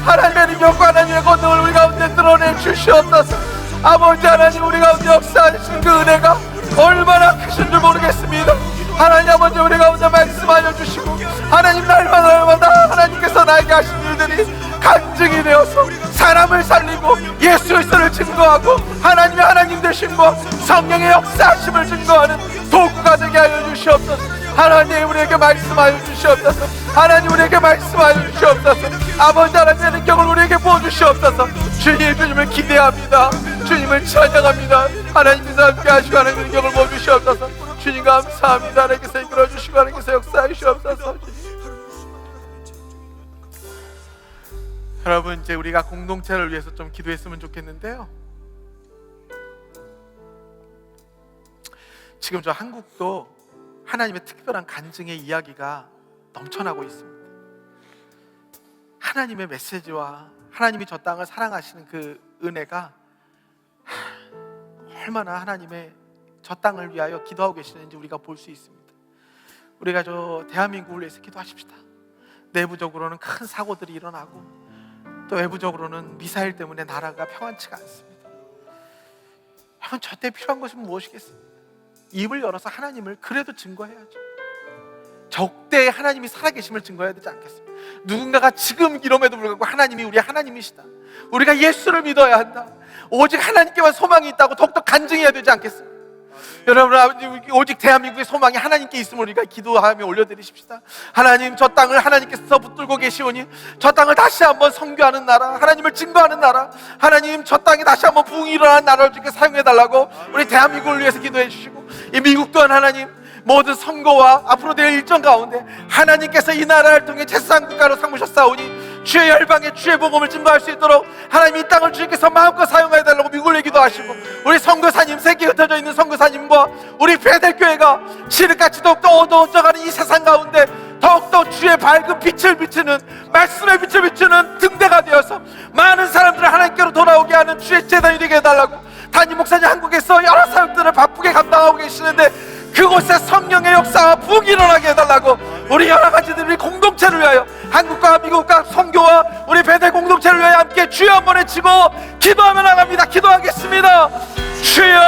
하나님의 능력과 하나님의 권능을 우리 가운데 드러내 주시옵소서. 아버지 하나님, 우리 가운데 역사하신 그 은혜가 얼마나 크신 줄 모르겠습니다. 하나님 아버지, 우리 가운데 말씀하여 주시고 하나님, 날마다 하나님께서 나에게 하신 일들이 간증이 되어서 사람을 살리고 예수 그리스도를 증거하고 하나님의 하나님 되심과 성령의 역사하심을 증거하는 도구가 되게 하여 주시옵소서. 하나님, 우리에게 말씀하여 주시옵소서. 하나님, 우리에게 말씀하여 주시옵소서. 아버지 하나님의 능력을 우리에게 부어주시옵소서. 주님을 기대합니다. 주님을 찬양합니다. 하나님께서 함께 하시고 하나님의 능력을 부어주시옵소서. 주님 감사합니다. 하나님께서 이끌어주시고 하나님께서 역사하시옵소서. 여러분, 이제 우리가 공동체를 위해서 좀 기도했으면 좋겠는데요. 지금 저 한국도 하나님의 특별한 간증의 이야기가 넘쳐나고 있습니다. 하나님의 메시지와 하나님이 저 땅을 사랑하시는 그 은혜가 얼마나 하나님의 저 땅을 위하여 기도하고 계시는지 우리가 볼 수 있습니다. 우리가 저 대한민국을 위해서 기도하십시다. 내부적으로는 큰 사고들이 일어나고 또 외부적으로는 미사일 때문에 나라가 평안치가 않습니다. 여러분, 저때 필요한 것은 무엇이겠습니까? 입을 열어서 하나님을 그래도 증거해야죠. 적대에 하나님이 살아계심을 증거해야 되지 않겠습니까? 누군가가 지금 이럼에도 불구하고 하나님이 우리 하나님이시다, 우리가 예수를 믿어야 한다, 오직 하나님께만 소망이 있다고 더욱더 간증해야 되지 않겠습니까? 여러분, 아버지, 오직 대한민국의 소망이 하나님께 있음을 우리가 기도하며 올려드리십시다. 하나님, 저 땅을 하나님께서 붙들고 계시오니 저 땅을 다시 한번 선교하는 나라, 하나님을 증거하는 나라, 하나님, 저 땅에 다시 한번 부흥이 일어나는 나라를 주께 사용해달라고 우리 대한민국을 위해서 기도해 주시고, 이 미국 또한 하나님, 모든 선거와 앞으로 될 일정 가운데 하나님께서 이 나라를 통해 제사장 국가로 삼으셨사오니 주의 열방에 주의 복음을 증거할 수 있도록 하나님, 이 땅을 주님께서 마음껏 사용해 달라고 미국을 기도하시고, 우리 선교사님, 세계에 흩어져 있는 선교사님과 우리 베델교회가 칠흑같이 더욱더 어두워져가는 이 세상 가운데 더욱더 주의 밝은 빛을 비추는, 말씀의 빛을 비추는 등대가 되어서 많은 사람들을 하나님께로 돌아오게 하는 주의 제단이 되게 해달라고, 담임 목사님 한국에서 여러 사역들을 바쁘게 감당하고 계시는데 그곳에 성령의 역사와 부흥이 일어나게 해달라고, 우리 여러 가지들이 공동체를 위하여, 한국과 미국과 선교와 우리 베델 공동체를 위하여 함께 주여 한번 외치고 기도하며 나갑니다. 기도하겠습니다. 주여,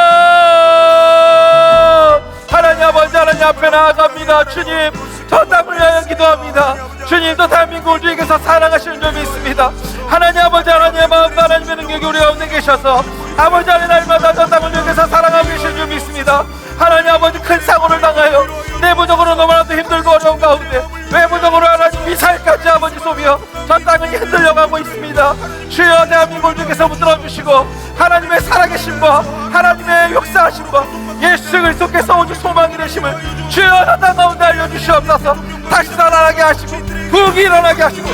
하나님 아버지, 하나님 앞에 나아갑니다. 주님, 저 땅을 위하여 기도합니다. 주님, 또 대한민국을 주님께서 사랑하시는 점이 있습니다. 하나님 아버지, 하나님의 마음과 하나님의 능력이 우리 가운데 계셔서 아버지, 하나님, 날마다 저 땅을 주님께서 사랑하고 계시는 점이 있습니다. 하나님 아버지, 큰 사고를 당하여 내부적으로 너무나도 힘들고 어려운 가운데 외부적으로 하나님 미사일까지 아버지 쏘며 저 땅을 흔들려가고 있습니다. 주여, 대한민국을 주께서 붙들어 주시고 하나님의 살아계심과 하나님의 역사하심과 예수 그리스도께서 오직 소망이 되심을 주여 저 땅 가운데 알려주시옵소서. 다시 살아나게 하시고 부흥이 일어나게 하시고,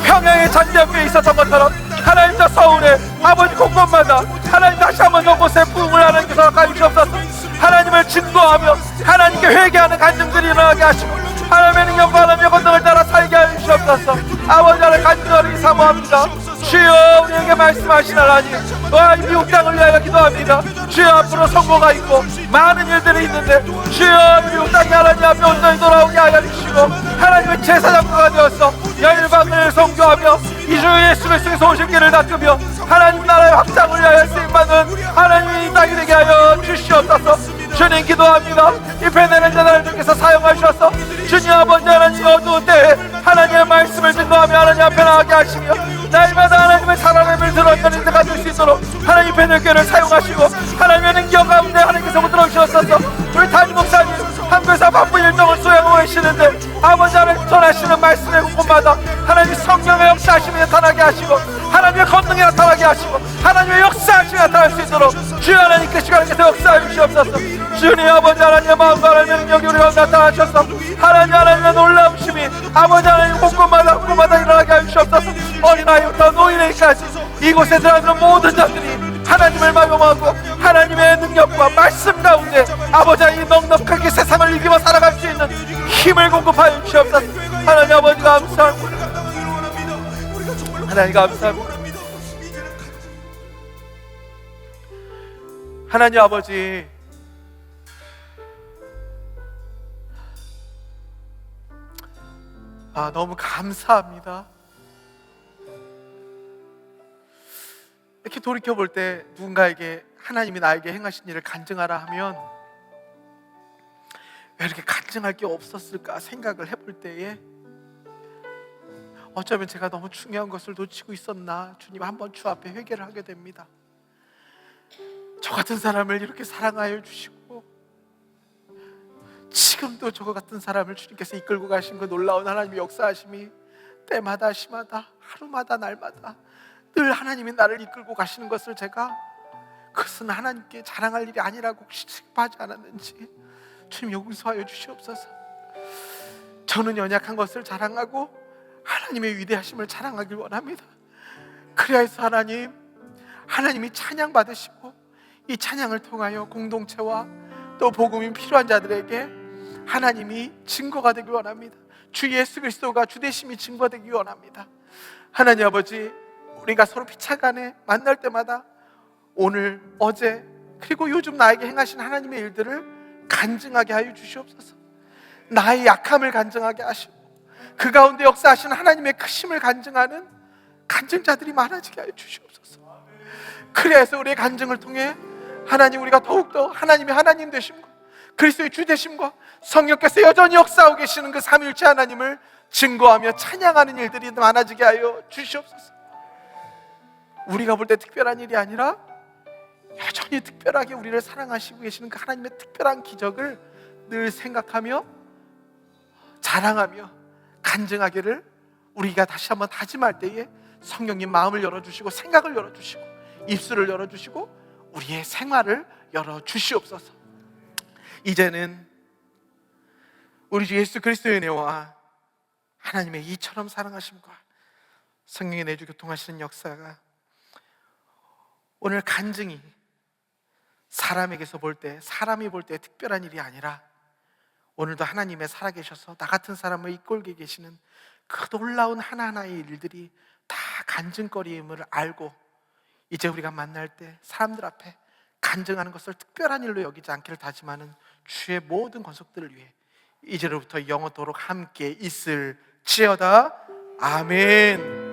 평양의 잔디앞에 있었던 것처럼 하나님, 저 서울에 아버지 곳곳마다 하나님 다시 한번 저곳에 부흥을 하나님께서 가주시옵소서. 하나님을 증거하며 하나님께 회개하는 간증들이 일어나게 하시고 하나님의 능력과 하나님의 권능을 따라 살게 하여 주시옵소서. 아버지, 하나님 간절히 사모합니다. 주여, 우리에게 말씀하신 하나님, 이 미국 땅을 위하여 기도합니다. 주여, 앞으로 선거가 있고 많은 일들이 있는데 주여, 미국 땅이 하나님 앞에 온전히 돌아오게 하여 주시고 하나님의 제사장부가 되어서 열방을 선교하며 이 주 예수 그리스도께서 오실 길을 닦으며 하나님 나라의 확장을 위하여 쓰임받는 하나님의 이 땅이 되게 하여 주시옵소서. 주님, 기도합니다. 이 베델의 나라를 주께서 사용하셔서 주님 아버지, 하나님 어두운 때에 하나님의 말씀을 증거하며 하나님 앞에 나가게 하시며 날마다 하나님의 살아남을 들어있는 인대가 될 수 있도록 하나님 베델교회를 사용하시고 하나님의 능력 가운데 하나님께서 붙들어 주셨소서. 우리 담임 목사님 한국에서 바쁜 일정을 수행하고 계시는데 아버지, 하나님 전하시는 말씀의 곳곳마다 하나님의 성령의 역사하심이 나타나게 하시고 하나님의 권능이 나타나게 하시고 하나님의 역사하심이 나타날 수 있도록 주여 하나님, 그 시간에서 역사해 주시옵소서. 주님 아버지, 하나님의 마음과 하나님의 능력이 우리 가운데 나타나셔서 하나님, 하나님의 놀라운 힘이 아버지, 하나님 곳곳마다 일어나게 하여 주시옵소서. 어린아이부터 노인에까지 이곳에 들어가는 모든 자들이 하나님을 마음하고 하나님의 능력과 말씀 가운데 아버지, 이 넉넉하게 세상을 이기며 살아갈 수 있는 힘을 공급하여 주시옵소서. 하나님 아버지, 감사합니다. 하나님 감사합니다. 하나님 아버지, 너무 감사합니다. 이렇게 돌이켜볼 때 누군가에게 하나님이 나에게 행하신 일을 간증하라 하면 왜 이렇게 간증할 게 없었을까 생각을 해볼 때에 어쩌면 제가 너무 중요한 것을 놓치고 있었나, 주님 한번 주 앞에 회개를 하게 됩니다. 저 같은 사람을 이렇게 사랑하여 주시고 지금도 저 같은 사람을 주님께서 이끌고 가신 그 놀라운 하나님의 역사하심이 때마다 시마다 하루마다 날마다 늘 하나님이 나를 이끌고 가시는 것을 제가, 그것은 하나님께 자랑할 일이 아니라고 혹시 슬퍼하지 않았는지 주님 용서하여 주시옵소서. 저는 연약한 것을 자랑하고 하나님의 위대하심을 자랑하길 원합니다. 그래야 해서 하나님이 찬양 받으시고 이 찬양을 통하여 공동체와 또 복음이 필요한 자들에게 하나님이 증거가 되길 원합니다. 주 예수 그리스도가 주되심이 증거되길 원합니다. 하나님 아버지, 우리가 서로 피차간에 만날 때마다 오늘, 어제, 그리고 요즘 나에게 행하신 하나님의 일들을 간증하게 하여 주시옵소서. 나의 약함을 간증하게 하시고 그 가운데 역사하신 하나님의 크심을 간증하는 간증자들이 많아지게 하여 주시옵소서. 그래서 우리의 간증을 통해 하나님, 우리가 더욱더 하나님의 하나님 되심과 그리스도의 주 되심과 성령께서 여전히 역사하고 계시는 그 삼위일체 하나님을 증거하며 찬양하는 일들이 많아지게 하여 주시옵소서. 우리가 볼 때 특별한 일이 아니라 여전히 특별하게 우리를 사랑하시고 계시는 그 하나님의 특별한 기적을 늘 생각하며 자랑하며 간증하기를 우리가 다시 한번 다짐할 때에 성령님 마음을 열어주시고 생각을 열어주시고 입술을 열어주시고 우리의 생활을 열어주시옵소서. 이제는 우리 주 예수 그리스도의 은혜와 하나님의 이처럼 사랑하심과 성령의 내주 교통하시는 역사가 오늘 간증이 사람에게서 볼 때, 사람이 볼 때 특별한 일이 아니라 오늘도 하나님의 살아계셔서 나 같은 사람을 이끌게 계시는 그 놀라운 하나하나의 일들이 다 간증거리임을 알고 이제 우리가 만날 때 사람들 앞에 간증하는 것을 특별한 일로 여기지 않기를 다짐하는 주의 모든 권속들을 위해 이제로부터 영원토록 함께 있을지어다. 아멘.